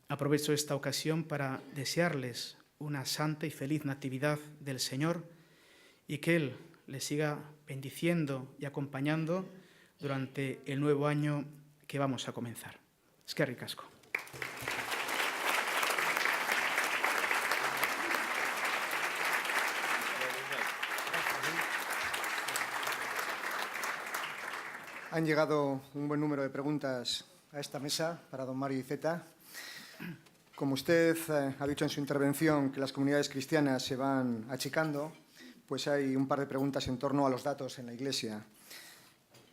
aprovecho esta ocasión para desearles una santa y feliz natividad del Señor y que Él les siga bendiciendo y acompañando durante el nuevo año que vamos a comenzar. Eskerrik asko. Han llegado un buen número de preguntas a esta mesa para don Mario Iceta. Como usted ha dicho en su intervención que las comunidades cristianas se van achicando, pues hay un par de preguntas en torno a los datos en la Iglesia.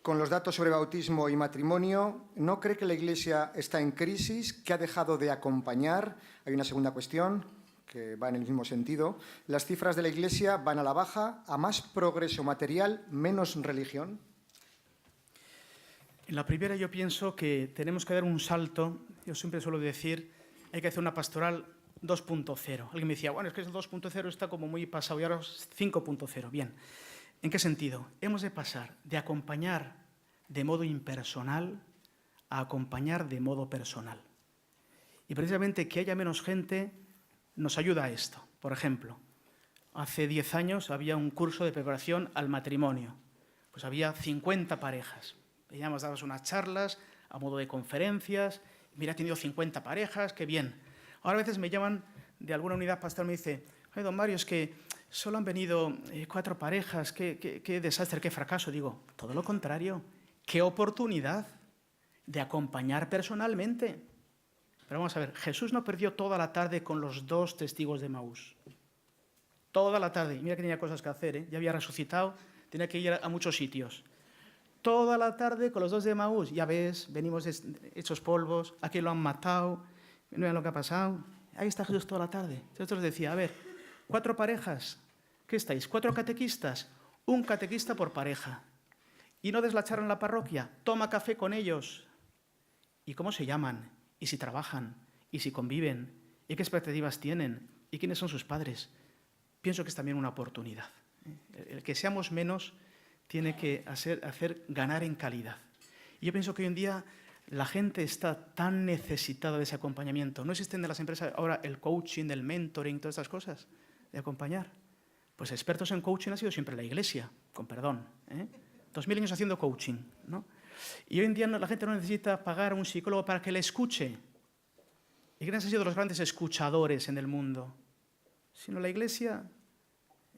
Con los datos sobre bautismo y matrimonio, ¿no cree que la Iglesia está en crisis, que ha dejado de acompañar? Hay una segunda cuestión que va en el mismo sentido. ¿Las cifras de la Iglesia van a la baja, a más progreso material, menos religión? En la primera yo pienso que tenemos que dar un salto. Yo siempre suelo decir, hay que hacer una pastoral 2.0. Alguien me decía, bueno, es que el 2.0 está como muy pasado y ahora es 5.0. Bien, ¿en qué sentido? Hemos de pasar de acompañar de modo impersonal a acompañar de modo personal. Y precisamente que haya menos gente nos ayuda a esto. Por ejemplo, hace 10 años había un curso de preparación al matrimonio. Pues había 50 parejas. Veíamos, dabas unas charlas a modo de conferencias. Mira, he tenido 50 parejas, qué bien. Ahora a veces me llaman de alguna unidad pastoral y me dice, oye, don Mario, es que solo han venido 4 parejas, qué desastre, qué fracaso. Digo, todo lo contrario, qué oportunidad de acompañar personalmente. Pero vamos a ver, Jesús no perdió toda la tarde con los 2 testigos de Emaús. Toda la tarde. Y mira que tenía cosas que hacer, ya había resucitado, tenía que ir a muchos sitios. Toda la tarde con los 2 de Emaús. Ya ves, venimos hechos polvos, aquí lo han matado, miren lo que ha pasado. Ahí está Jesús toda la tarde. Entonces decía, a ver, 4 parejas, ¿qué estáis? 4 catequistas, un catequista por pareja. Y no deslacharon la parroquia, toma café con ellos. ¿Y cómo se llaman? ¿Y si trabajan? ¿Y si conviven? ¿Y qué expectativas tienen? ¿Y quiénes son sus padres? Pienso que es también una oportunidad. El que seamos menos tiene que hacer ganar en calidad. Y yo pienso que hoy en día la gente está tan necesitada de ese acompañamiento. No existen en las empresas ahora el coaching, el mentoring, todas estas cosas de acompañar. Pues expertos en coaching ha sido siempre la Iglesia, con perdón. 2000 años haciendo coaching, ¿no? Y hoy en día la gente no necesita pagar a un psicólogo para que le escuche. ¿Y quiénes han sido los grandes escuchadores en el mundo? Sino la Iglesia.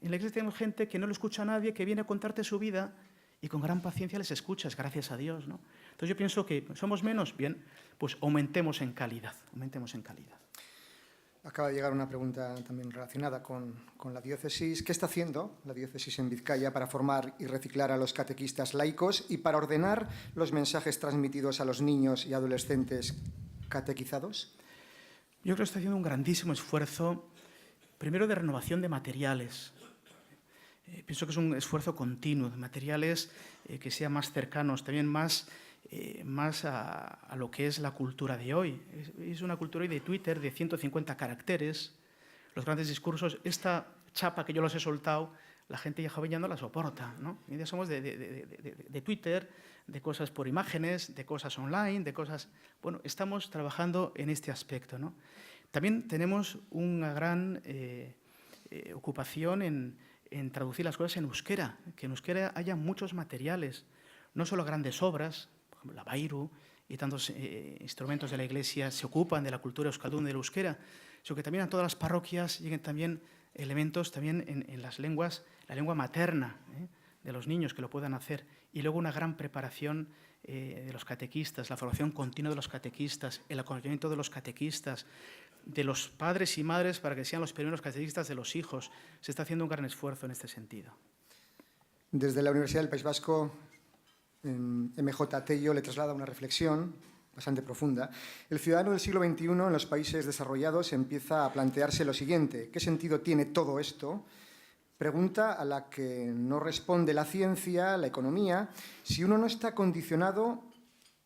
En la Iglesia tenemos gente que no le escucha a nadie, que viene a contarte su vida y con gran paciencia les escuchas, gracias a Dios, ¿no? Entonces yo pienso que somos menos, bien, pues aumentemos en calidad, aumentemos en calidad. Acaba de llegar una pregunta también relacionada con la diócesis. ¿Qué está haciendo la diócesis en Vizcaya para formar y reciclar a los catequistas laicos y para ordenar los mensajes transmitidos a los niños y adolescentes catequizados? Yo creo que está haciendo un grandísimo esfuerzo, primero de renovación de materiales. Pienso que es un esfuerzo continuo, de materiales que sean más cercanos, también más a lo que es la cultura de hoy. Es una cultura hoy de Twitter de 150 caracteres, los grandes discursos. Esta chapa que yo los he soltado, la gente ya joven ya no la soporta, ¿no? Hoy día somos de Twitter, de cosas por imágenes, de cosas online, de cosas... Bueno, estamos trabajando en este aspecto, ¿no? También tenemos una gran ocupación en traducir las cosas en euskera, que en euskera haya muchos materiales, no solo grandes obras, por ejemplo, la Bairu y tantos instrumentos de la Iglesia se ocupan de la cultura euskaldun del euskera, sino que también a todas las parroquias lleguen también elementos también en las lenguas, la lengua materna de los niños que lo puedan hacer, y luego una gran preparación de los catequistas, la formación continua de los catequistas, el acompañamiento de los catequistas, de los padres y madres para que sean los primeros catequistas de los hijos. Se está haciendo un gran esfuerzo en este sentido. Desde la Universidad del País Vasco, MJ Tello le traslada una reflexión bastante profunda. El ciudadano del siglo XXI en los países desarrollados empieza a plantearse lo siguiente: ¿qué sentido tiene todo esto? Pregunta a la que no responde la ciencia, la economía. Si uno no está condicionado,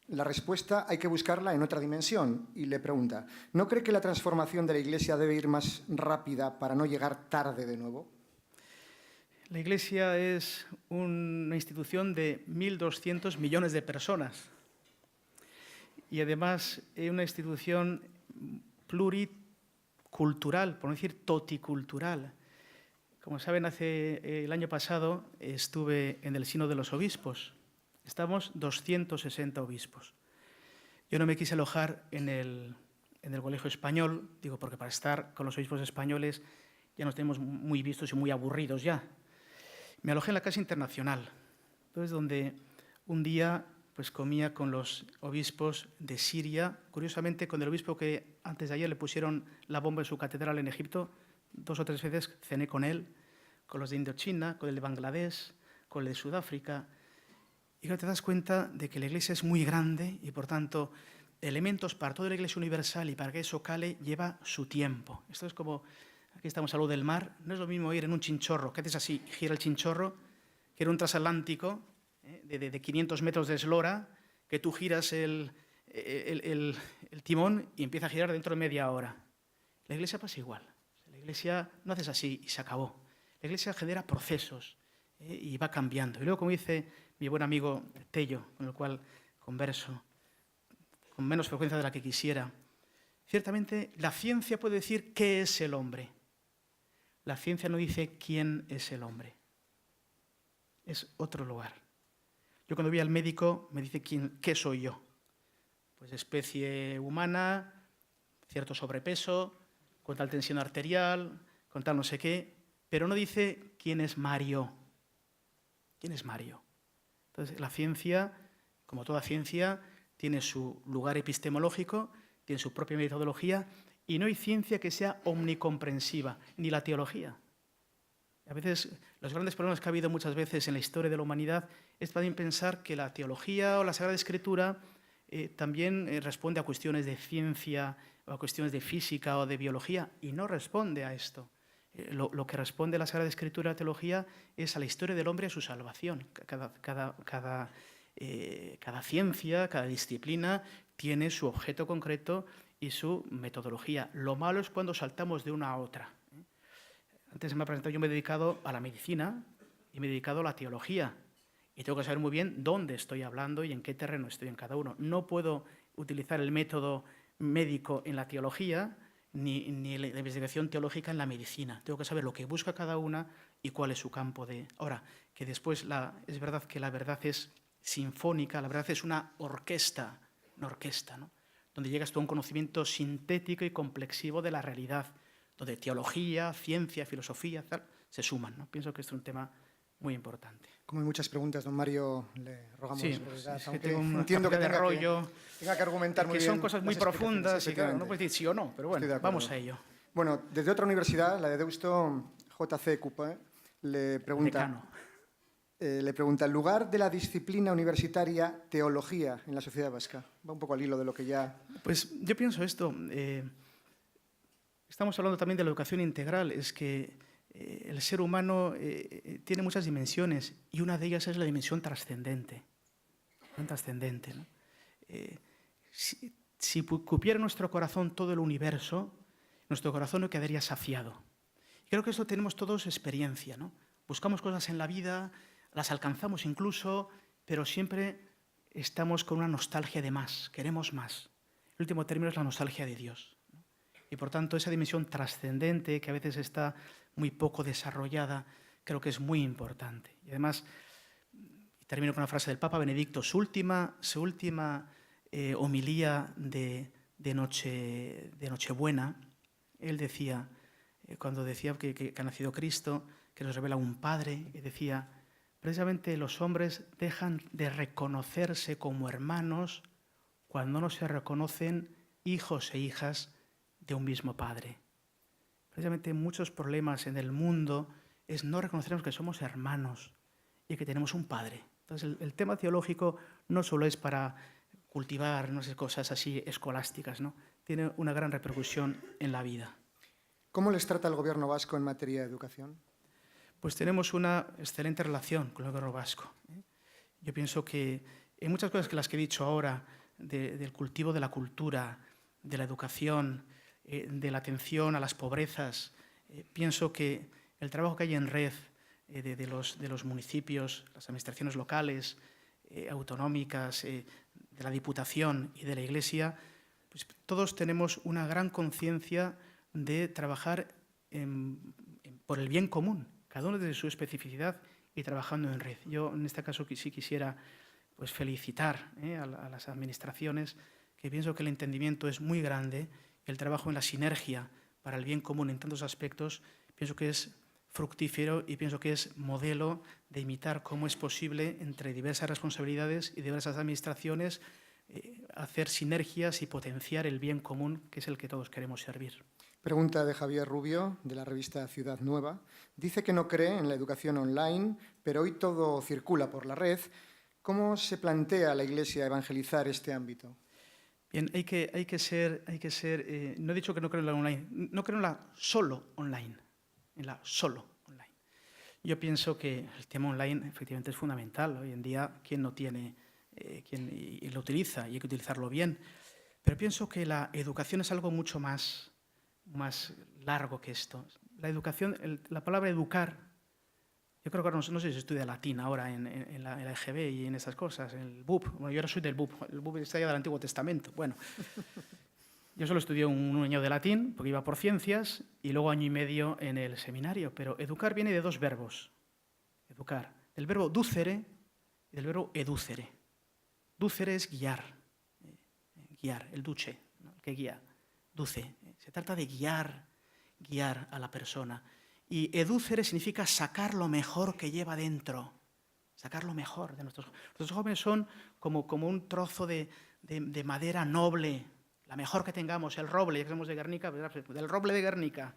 la respuesta hay que buscarla en otra dimensión. Y le pregunta, ¿no cree que la transformación de la Iglesia debe ir más rápida para no llegar tarde de nuevo? La Iglesia es una institución de 1.200 millones de personas y además es una institución pluricultural, por no decir toticultural. Como saben, el año pasado estuve en el Sínodo de los Obispos. Estamos 260 obispos. Yo no me quise alojar en el Colegio Español, digo, porque para estar con los obispos españoles ya nos tenemos muy vistos y muy aburridos ya. Me alojé en la Casa Internacional, entonces donde un día pues comía con los obispos de Siria, curiosamente con el obispo que antes de ayer le pusieron la bomba en su catedral en Egipto, 2 o 3 veces cené con él, con los de Indochina, con el de Bangladesh, con el de Sudáfrica. Y te das cuenta de que la Iglesia es muy grande y, por tanto, elementos para toda la Iglesia universal y para que eso cale lleva su tiempo. Esto es como, aquí estamos a lo del mar, no es lo mismo ir en un chinchorro, que haces así, gira el chinchorro, que en un transatlántico de 500 metros de eslora, que tú giras el timón y empieza a girar dentro de media hora. La Iglesia pasa igual. La Iglesia no haces así y se acabó. La Iglesia genera procesos y va cambiando. Y luego, como dice mi buen amigo Tello, con el cual converso con menos frecuencia de la que quisiera, Ciertamente, la ciencia puede decir qué es el hombre. La ciencia no dice quién es el hombre. Es otro lugar. Yo cuando voy al médico me dice qué soy yo. Pues especie humana, cierto sobrepeso, con tal tensión arterial, con tal no sé qué, pero no dice quién es Mario. ¿Quién es Mario? Entonces, la ciencia, como toda ciencia, tiene su lugar epistemológico, tiene su propia metodología, y no hay ciencia que sea omnicomprensiva, ni la teología. A veces, los grandes problemas que ha habido muchas veces en la historia de la humanidad es también pensar que la teología o la Sagrada Escritura también responde a cuestiones de ciencia, o a cuestiones de física o de biología, y no responde a esto. Lo que responde la Sagrada Escritura, la teología, es a la historia del hombre y a su salvación. Cada ciencia, cada disciplina tiene su objeto concreto y su metodología. Lo malo es cuando saltamos de una a otra. Antes me ha presentado, yo me he dedicado a la medicina y me he dedicado a la teología. Y tengo que saber muy bien dónde estoy hablando y en qué terreno estoy en cada uno. No puedo utilizar el método médico en la teología ni la investigación teológica en la medicina. Tengo que saber lo que busca cada una y cuál es su campo de... Ahora, que después es verdad que la verdad es sinfónica, la verdad es una orquesta, ¿no? Donde llegas tú a un conocimiento sintético y complexivo de la realidad, donde teología, ciencia, filosofía, tal, se suman, ¿no? Pienso que este es un tema muy importante. Como hay muchas preguntas, don Mario, le rogamos brevedad, es que aunque tengo una entiendo que capacidad de tenga que argumentar muy que bien. son cosas muy las explicaciones, profundas y claro, no efectivamente. puedes decir sí o no, pero bueno, Estoy de acuerdo. vamos a ello. Bueno, desde otra universidad, la de Deusto, JC Coupe, le pregunta, ¿el lugar de la disciplina universitaria teología en la sociedad vasca? Va un poco al hilo de lo que ya... Pues yo pienso esto. Estamos hablando también de la educación integral. Es que el ser humano tiene muchas dimensiones y una de ellas es la dimensión trascendente. ¿No? Si cupiera en nuestro corazón todo el universo, nuestro corazón no quedaría saciado. Y creo que esto tenemos todos experiencia, ¿no? Buscamos cosas en la vida, las alcanzamos incluso, pero siempre estamos con una nostalgia de más, queremos más. El último término es la nostalgia de Dios, ¿no? Y por tanto esa dimensión trascendente que a veces está muy poco desarrollada, creo que es muy importante. Y además, termino con una frase del Papa Benedicto, su última homilía de Nochebuena, él decía, cuando decía que ha nacido Cristo, que nos revela un Padre, y decía, precisamente los hombres dejan de reconocerse como hermanos cuando no se reconocen hijos e hijas de un mismo Padre. Precisamente muchos problemas en el mundo es no reconocernos que somos hermanos y que tenemos un Padre. Entonces el tema teológico no solo es para cultivar, no sé, cosas así escolásticas, ¿no? Tiene una gran repercusión en la vida. ¿Cómo les trata el gobierno vasco en materia de educación? Pues tenemos una excelente relación con el gobierno vasco. Yo pienso que en muchas cosas que las que he dicho ahora, del cultivo de la cultura, de la educación, de la atención a las pobrezas, pienso que el trabajo que hay en red de los municipios, las administraciones locales, autonómicas, de la Diputación y de la Iglesia, pues todos tenemos una gran conciencia de trabajar por el bien común, cada uno desde su especificidad y trabajando en red. Yo en este caso sí quisiera pues, felicitar a las administraciones, que pienso que el entendimiento es muy grande, el trabajo en la sinergia para el bien común en tantos aspectos, pienso que es fructífero y pienso que es modelo de imitar cómo es posible entre diversas responsabilidades y diversas administraciones hacer sinergias y potenciar el bien común, que es el que todos queremos servir. Pregunta de Javier Rubio, de la revista Ciudad Nueva. Dice que no cree en la educación online, pero hoy todo circula por la red. ¿Cómo se plantea la Iglesia evangelizar este ámbito? Bien, hay que ser no he dicho que no creo en la online, no creo en la solo online, en la solo online. Yo pienso que el tema online efectivamente es fundamental. Hoy en día, ¿quién no tiene, y lo utiliza? Y hay que utilizarlo bien. Pero pienso que la educación es algo mucho más largo que esto. La educación, la palabra educar, yo creo que ahora no sé si se estudia latín ahora en la EGB y en esas cosas, en el BUP. Bueno, yo ahora soy del BUP. El BUP está ya del Antiguo Testamento. Bueno, Yo solo estudié un año de latín, porque iba por ciencias, y luego año y medio en el seminario. Pero educar viene de dos verbos. Educar. Del verbo ducere y del verbo educere. Ducere es guiar. Guiar, el duce, ¿no? El que guía. Duce. Se trata de guiar a la persona. Y educere significa sacar lo mejor que lleva dentro. Sacar lo mejor de nuestros jóvenes. Nuestros jóvenes son como un trozo de madera noble, la mejor que tengamos, el roble, ya que somos de Guernica, del roble de Guernica.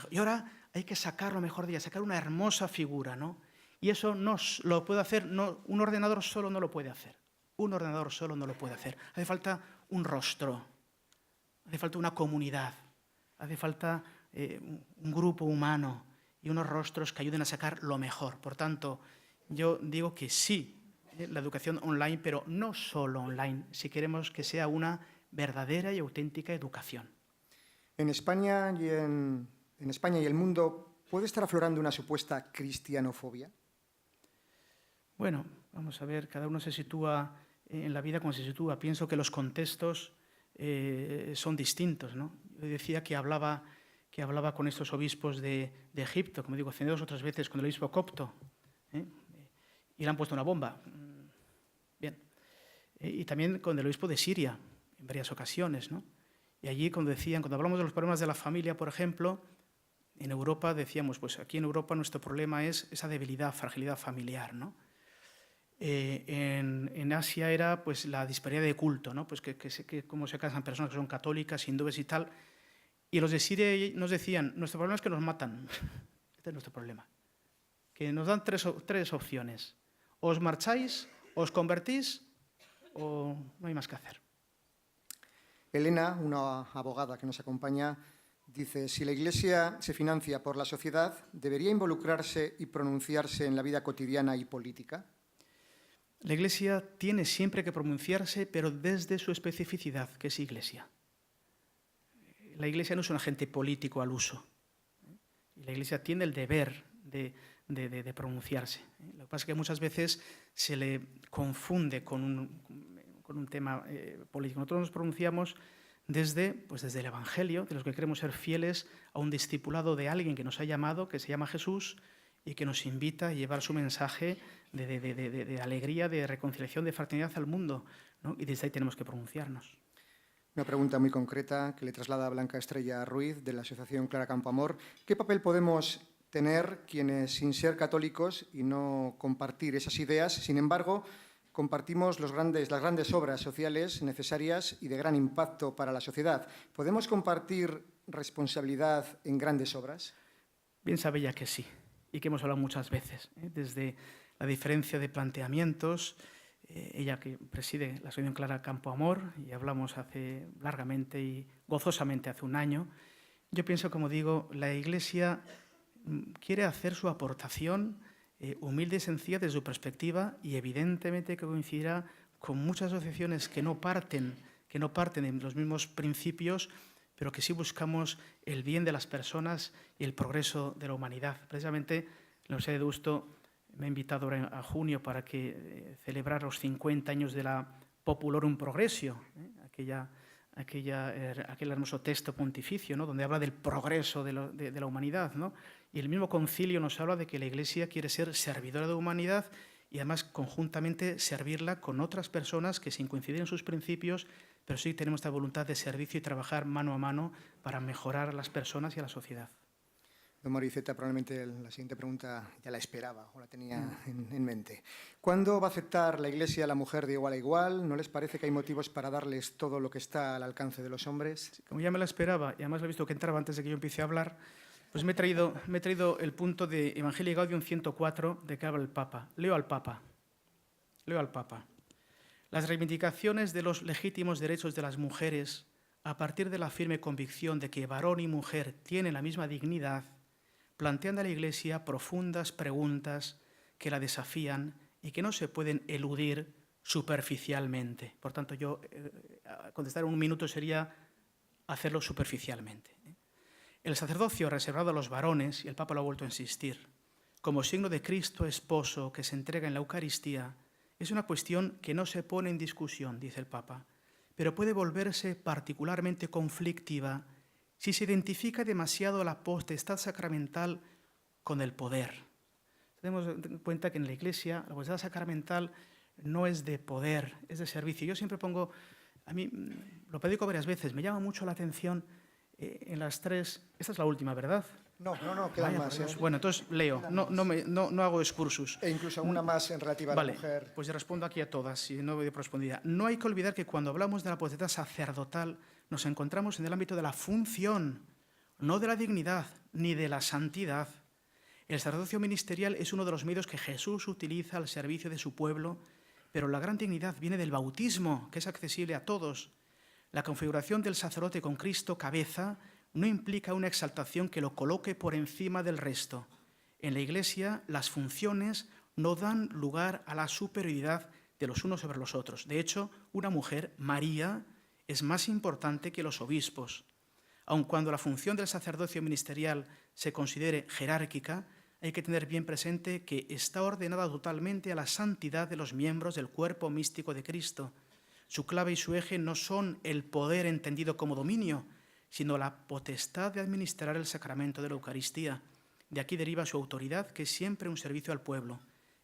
Y ahora hay que sacar lo mejor de ella, sacar una hermosa figura, ¿no? Y eso no lo puede hacer, un ordenador solo no lo puede hacer. Un ordenador solo no lo puede hacer. Hace falta un rostro, hace falta una comunidad, hace falta un grupo humano y unos rostros que ayuden a sacar lo mejor. Por tanto, yo digo que sí, la educación online, pero no solo online, si queremos que sea una verdadera y auténtica educación. En España y el mundo, ¿puede estar aflorando una supuesta cristianofobia? Bueno, vamos a ver, cada uno se sitúa en la vida como se sitúa. Pienso que los contextos son distintos, ¿no? Yo decía que hablaba con estos obispos de Egipto, como digo, 2 o 3 veces con el obispo copto, y le han puesto una bomba. Bien. Y también con el obispo de Siria, en varias ocasiones, ¿no? Y allí cuando hablamos de los problemas de la familia, por ejemplo, en Europa decíamos, pues aquí en Europa nuestro problema es esa debilidad, fragilidad familiar, ¿no? En Asia era pues la disparidad de culto, ¿no? Pues que cómo se casan personas que son católicas, hindúes y tal. Y los de Siria nos decían, nuestro problema es que nos matan. Este es nuestro problema. Que nos dan tres opciones. O os marcháis, os convertís, o no hay más que hacer. Elena, una abogada que nos acompaña, dice, si la Iglesia se financia por la sociedad, ¿debería involucrarse y pronunciarse en la vida cotidiana y política? La Iglesia tiene siempre que pronunciarse, pero desde su especificidad, que es Iglesia. La Iglesia no es un agente político al uso. La Iglesia tiene el deber de pronunciarse. Lo que pasa es que muchas veces se le confunde con un tema político. Nosotros nos pronunciamos desde el Evangelio, de los que queremos ser fieles a un discipulado de alguien que nos ha llamado, que se llama Jesús, y que nos invita a llevar su mensaje de alegría, de reconciliación, de fraternidad al mundo, ¿no? Y desde ahí tenemos que pronunciarnos. Una pregunta muy concreta que le traslada a Blanca Estrella Ruiz, de la Asociación Clara Campoamor. ¿Qué papel podemos tener quienes, sin ser católicos y no compartir esas ideas, sin embargo, compartimos las grandes obras sociales necesarias y de gran impacto para la sociedad? ¿Podemos compartir responsabilidad en grandes obras? Bien sabe ella que sí, y que hemos hablado muchas veces, desde la diferencia de planteamientos, ella que preside la Asociación Clara Campoamor, y hablamos largamente y gozosamente hace un año. Yo pienso, como digo, la Iglesia quiere hacer su aportación humilde y sencilla desde su perspectiva, y evidentemente que coincidirá con muchas asociaciones que no parten de los mismos principios, pero que sí buscamos el bien de las personas y el progreso de la humanidad. Precisamente la Universidad de Deusto me ha invitado ahora a junio para que celebrar los 50 años de la Populorum Progressio, aquel hermoso texto pontificio, ¿no? Donde habla del progreso de la humanidad, ¿no? Y el mismo concilio nos habla de que la Iglesia quiere ser servidora de la humanidad y además conjuntamente servirla con otras personas que sin coincidir en sus principios, pero sí tenemos esta voluntad de servicio y trabajar mano a mano para mejorar a las personas y a la sociedad. Don Moriceta, probablemente la siguiente pregunta ya la esperaba o la tenía en mente. ¿Cuándo va a aceptar la Iglesia a la mujer de igual a igual? ¿No les parece que hay motivos para darles todo lo que está al alcance de los hombres? Como ya me la esperaba, y además lo he visto que entraba antes de que yo empiece a hablar, pues me he traído el punto de Evangelii Gaudium 104 de que habla el Papa. Leo al Papa. Las reivindicaciones de los legítimos derechos de las mujeres, a partir de la firme convicción de que varón y mujer tienen la misma dignidad, plantean a la Iglesia profundas preguntas que la desafían y que no se pueden eludir superficialmente. Por tanto, yo contestar en un minuto sería hacerlo superficialmente. El sacerdocio reservado a los varones, y el Papa lo ha vuelto a insistir, como signo de Cristo esposo que se entrega en la Eucaristía, es una cuestión que no se pone en discusión, dice el Papa, pero puede volverse particularmente conflictiva si se identifica demasiado la potestad sacramental con el poder. Tenemos en cuenta que en la Iglesia la potestad sacramental no es de poder, es de servicio. Yo siempre pongo, a mí lo predico varias veces, me llama mucho la atención en las tres, esta es la última, ¿verdad? No, quedan Vaya, más. por Dios. Bueno, entonces leo, no hago excursus. E incluso una más en relativa a la Vale, mujer. pues respondo aquí a todas y no voy de respondida. No hay que olvidar que cuando hablamos de la potestad sacerdotal nos encontramos en el ámbito de la función, no de la dignidad ni de la santidad. El sacerdocio ministerial es uno de los medios que Jesús utiliza al servicio de su pueblo, pero la gran dignidad viene del bautismo, que es accesible a todos. La configuración del sacerdote con Cristo cabeza no implica una exaltación que lo coloque por encima del resto. En la Iglesia, las funciones no dan lugar a la superioridad de los unos sobre los otros. De hecho, una mujer, María, es más importante que los obispos. Aun cuando la función del sacerdocio ministerial se considere jerárquica, hay que tener bien presente que está ordenada totalmente a la santidad de los miembros del cuerpo místico de Cristo. Su clave y su eje no son el poder entendido como dominio, sino la potestad de administrar el sacramento de la Eucaristía. De aquí deriva su autoridad, que es siempre un servicio al pueblo.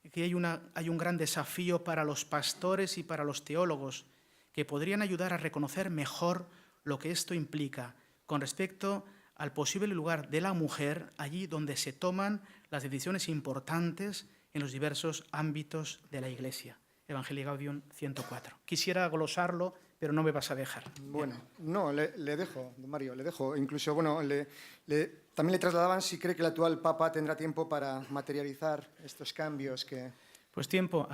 Aquí hay un gran desafío para los pastores y para los teólogos, que podrían ayudar a reconocer mejor lo que esto implica con respecto al posible lugar de la mujer allí donde se toman las decisiones importantes en los diversos ámbitos de la Iglesia. Evangelii Gaudium 104. Quisiera glosarlo, pero no me vas a dejar. Bueno, no, le dejo, don Mario, le dejo. Incluso, bueno, también le trasladaban si cree que el actual Papa tendrá tiempo para materializar estos cambios que... Pues tiempo.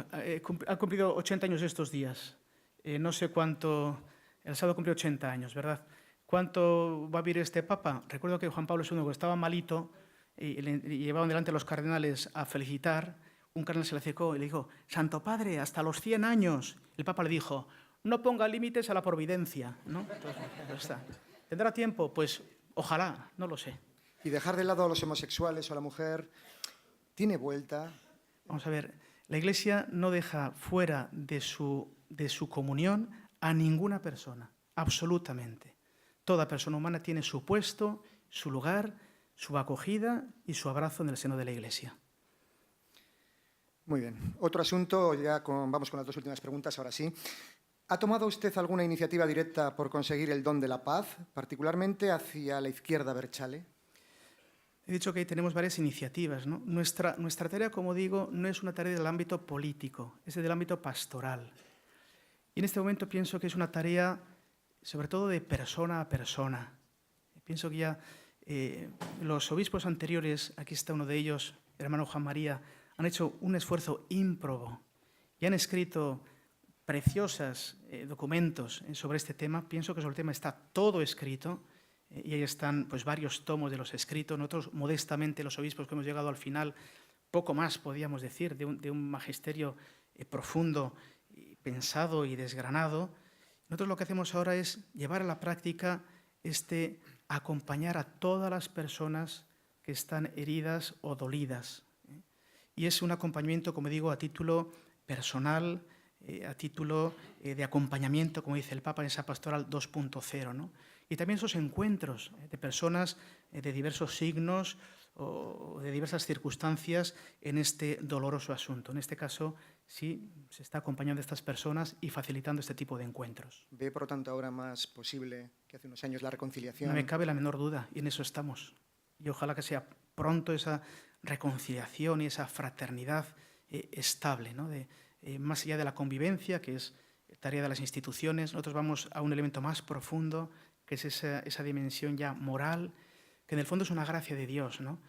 Ha cumplido 80 años estos días. No sé cuánto... El sábado cumplió 80 años, ¿verdad? ¿Cuánto va a vivir este Papa? Recuerdo que Juan Pablo II, que estaba malito, y llevaban delante a los cardenales a felicitar. Un cardenal se le acercó y le dijo: Santo Padre, hasta los 100 años. El Papa le dijo: no ponga límites a la providencia, ¿no? Entonces, pues está. ¿Tendrá tiempo? Pues ojalá, no lo sé. Y dejar de lado a los homosexuales o a la mujer, ¿tiene vuelta? Vamos a ver, la Iglesia no deja fuera de su comunión a ninguna persona, absolutamente. Toda persona humana tiene su puesto, su lugar, su acogida y su abrazo en el seno de la Iglesia. Muy bien. Otro asunto, vamos con las dos últimas preguntas, ahora sí. ¿Ha tomado usted alguna iniciativa directa por conseguir el don de la paz, particularmente hacia la izquierda Berchale? He dicho que tenemos varias iniciativas, ¿no? Nuestra tarea, como digo, no es una tarea del ámbito político, es del ámbito pastoral. Y en este momento pienso que es una tarea, sobre todo, de persona a persona. Pienso que ya los obispos anteriores, aquí está uno de ellos, el hermano Juan María, han hecho un esfuerzo ímprobo y han escrito preciosos documentos sobre este tema. Pienso que sobre el tema está todo escrito y ahí están pues, varios tomos de los escritos. Nosotros, modestamente, los obispos que hemos llegado al final, poco más podíamos decir de un magisterio profundo, pensado y desgranado. Nosotros lo que hacemos ahora es llevar a la práctica acompañar a todas las personas que están heridas o dolidas. Y es un acompañamiento, como digo, a título personal, a título de acompañamiento, como dice el Papa en esa pastoral 2.0, ¿no? Y también esos encuentros de personas de diversos signos o de diversas circunstancias en este doloroso asunto. En este caso, sí, se está acompañando a estas personas y facilitando este tipo de encuentros. ¿Ve, por lo tanto, ahora más posible que hace unos años la reconciliación? No me cabe la menor duda, y en eso estamos. Y ojalá que sea pronto esa reconciliación y esa fraternidad estable, ¿no? Más allá de la convivencia, que es tarea de las instituciones, nosotros vamos a un elemento más profundo, que es esa dimensión ya moral, que en el fondo es una gracia de Dios, ¿no?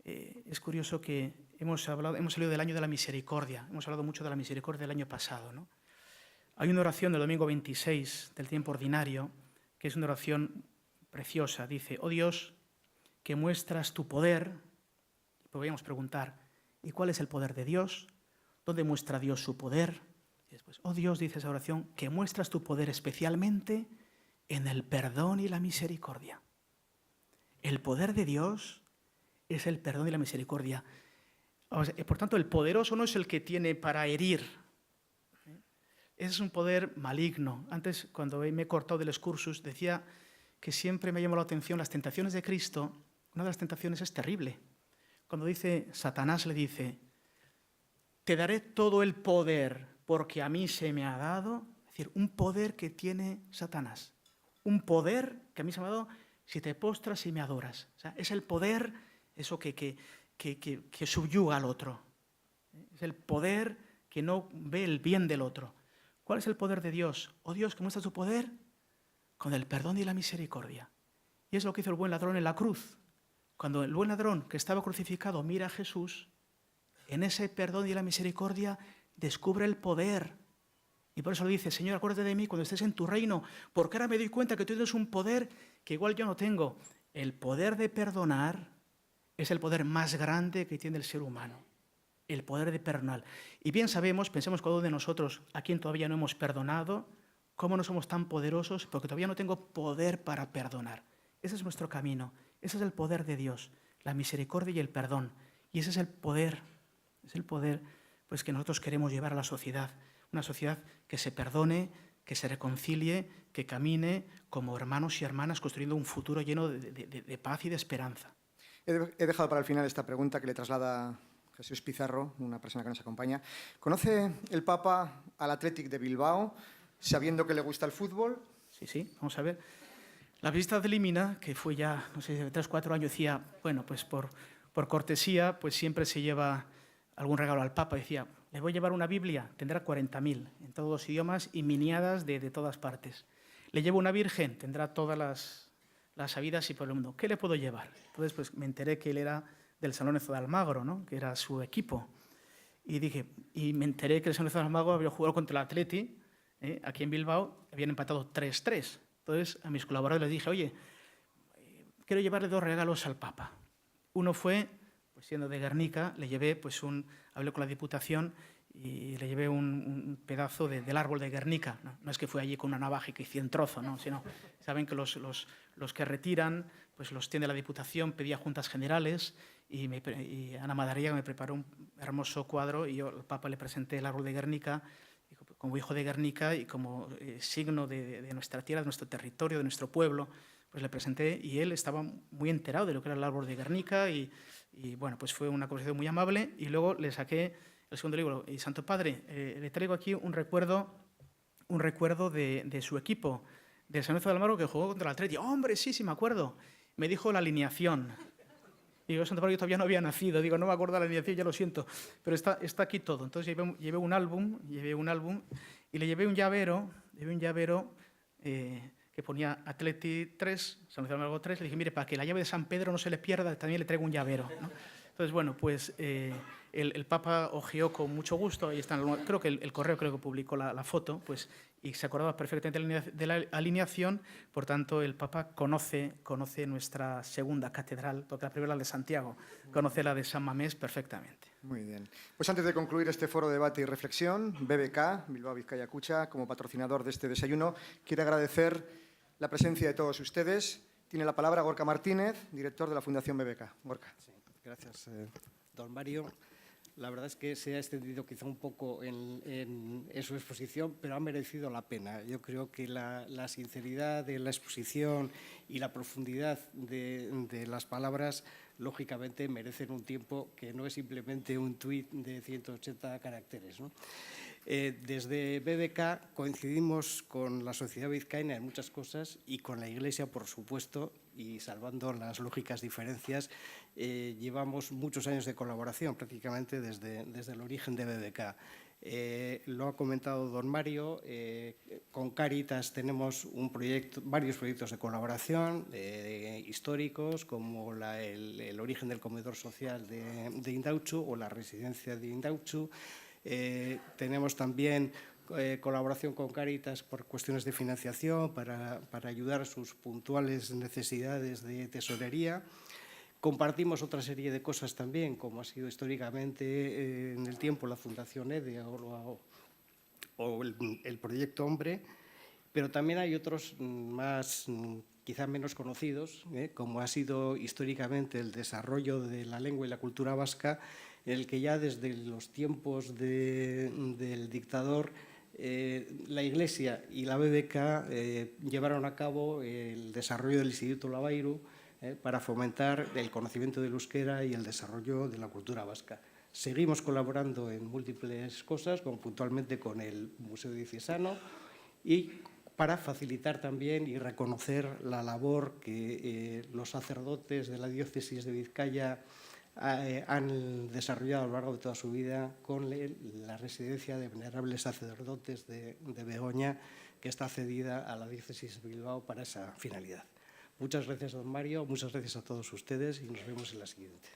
Es curioso que hemos salido del año de la misericordia, hemos hablado mucho de la misericordia del año pasado, ¿no? Hay una oración del domingo 26 del tiempo ordinario, que es una oración preciosa. Dice: oh Dios, que muestras tu poder. Podríamos preguntar: ¿y cuál es el poder de Dios? ¿Dónde muestra Dios su poder? Y después: oh Dios, dice esa oración, que muestras tu poder especialmente en el perdón y la misericordia. El poder de Dios es el perdón y la misericordia. Por tanto, el poderoso no es el que tiene para herir. es un poder maligno. Antes, cuando me he cortado del excursus, decía que siempre me ha llamado la atención las tentaciones de Cristo. Una de las tentaciones es terrible. Cuando dice, Satanás le dice, te daré todo el poder porque a mí se me ha dado. Es decir, un poder que tiene Satanás. Un poder que a mí se me ha dado si te postras y me adoras. O sea, es el poder, eso que subyuga al otro. Es el poder que no ve el bien del otro. ¿Cuál es el poder de Dios? Oh Dios, que muestra su poder con el perdón y la misericordia. Y es lo que hizo el buen ladrón en la cruz. Cuando el buen ladrón que estaba crucificado mira a Jesús, en ese perdón y la misericordia descubre el poder. Y por eso le dice, Señor, acuérdate de mí cuando estés en tu reino, porque ahora me doy cuenta que tú tienes un poder que igual yo no tengo. El poder de perdonar es el poder más grande que tiene el ser humano. El poder de perdonar. Y bien sabemos, pensemos cada uno de nosotros, a quien todavía no hemos perdonado, cómo no somos tan poderosos, porque todavía no tengo poder para perdonar. Ese es nuestro camino, ese es el poder de Dios, la misericordia y el perdón. Y ese es el poder pues, que nosotros queremos llevar a la sociedad. Una sociedad que se perdone, que se reconcilie, que camine como hermanos y hermanas construyendo un futuro lleno de paz y de esperanza. He dejado para el final esta pregunta que le traslada Jesús Pizarro, una persona que nos acompaña. ¿Conoce el Papa al Athletic de Bilbao, sabiendo que le gusta el fútbol? Sí, vamos a ver. La visita de Límina, que fue ya, no sé, 3 o 4 años, decía, bueno, pues por cortesía, pues siempre se lleva algún regalo al Papa. Decía, le voy a llevar una Biblia, tendrá 40.000 en todos los idiomas y miniadas de todas partes. Le llevo una Virgen, tendrá todas las sabidas y por el mundo. ¿Qué le puedo llevar? Entonces, pues me enteré que él era del San Lorenzo de Almagro, ¿no? Que era su equipo. Y me enteré que el San Lorenzo de Almagro había jugado contra el Atleti, aquí en Bilbao, habían empatado 3-3. Entonces, a mis colaboradores les dije, oye, quiero llevarle 2 regalos al Papa. Uno fue, pues siendo de Guernica, le llevé, pues hablé con la Diputación y le llevé un pedazo del árbol de Guernica. No es que fui allí con una navaja y que hice un trozo, ¿no? Sino, saben que los que retiran, pues los tiene la Diputación, pedía juntas generales y Ana Madariaga me preparó un hermoso cuadro y yo al Papa le presenté el árbol de Guernica como hijo de Guernica y como signo de nuestra tierra, de nuestro territorio, de nuestro pueblo, pues le presenté y él estaba muy enterado de lo que era el árbol de Guernica y bueno, pues fue una conversación muy amable y luego le saqué el segundo libro. Y Santo Padre, le traigo aquí un recuerdo de su equipo, del San Lorenzo de Almagro que jugó contra el Atleti. ¡Hombre, sí, me acuerdo! Me dijo la alineación. Y digo, Santo Padre, yo todavía no había nacido. Digo, no me acuerdo de la alineación, ya lo siento. Pero está aquí todo. Entonces llevé un álbum y le llevé un llavero que ponía Atleti 3, San Lorenzo de Almagro 3. Le dije, mire, para que la llave de San Pedro no se le pierda, también le traigo un llavero, ¿no? Entonces, bueno, pues el Papa hojeó con mucho gusto. Ahí están, creo que el correo creo que publicó la foto, pues, y se acordaba perfectamente de la alineación. Por tanto, el Papa conoce nuestra segunda catedral, porque la primera es la de Santiago, conoce la de San Mamés perfectamente. Muy bien. Pues antes de concluir este foro de debate y reflexión, BBK, Bilbao Vizcaya Kutxa, como patrocinador de este desayuno, quiere agradecer la presencia de todos ustedes. Tiene la palabra Gorka Martínez, director de la Fundación BBK. Gorka. Sí, gracias, don Mario. La verdad es que se ha extendido quizá un poco en su exposición, pero ha merecido la pena. Yo creo que la sinceridad de la exposición y la profundidad de las palabras, lógicamente, merecen un tiempo que no es simplemente un tuit de 180 caracteres, ¿no? Desde BBK coincidimos con la sociedad vizcaína en muchas cosas y con la Iglesia, por supuesto, y salvando las lógicas diferencias, llevamos muchos años de colaboración, prácticamente desde el origen de BBK. Lo ha comentado don Mario, con Cáritas tenemos varios proyectos de colaboración históricos, como el origen del comedor social de Indautxu o la residencia de Indautxu. Tenemos también colaboración con Cáritas por cuestiones de financiación para ayudar a sus puntuales necesidades de tesorería. Compartimos otra serie de cosas también, como ha sido históricamente en el tiempo la Fundación EDE o el Proyecto Hombre, pero también hay otros quizá menos conocidos, como ha sido históricamente el desarrollo de la lengua y la cultura vasca, en el que ya desde los tiempos del dictador la Iglesia y la BBK llevaron a cabo el desarrollo del Instituto Lavairu para fomentar el conocimiento del euskera y el desarrollo de la cultura vasca. Seguimos colaborando en múltiples cosas, como puntualmente con el Museo Diocesano, y para facilitar también y reconocer la labor que los sacerdotes de la diócesis de Vizcaya han desarrollado a lo largo de toda su vida con la residencia de venerables sacerdotes de Begoña, que está cedida a la diócesis de Bilbao para esa finalidad. Muchas gracias, don Mario, muchas gracias a todos ustedes y nos vemos en la siguiente.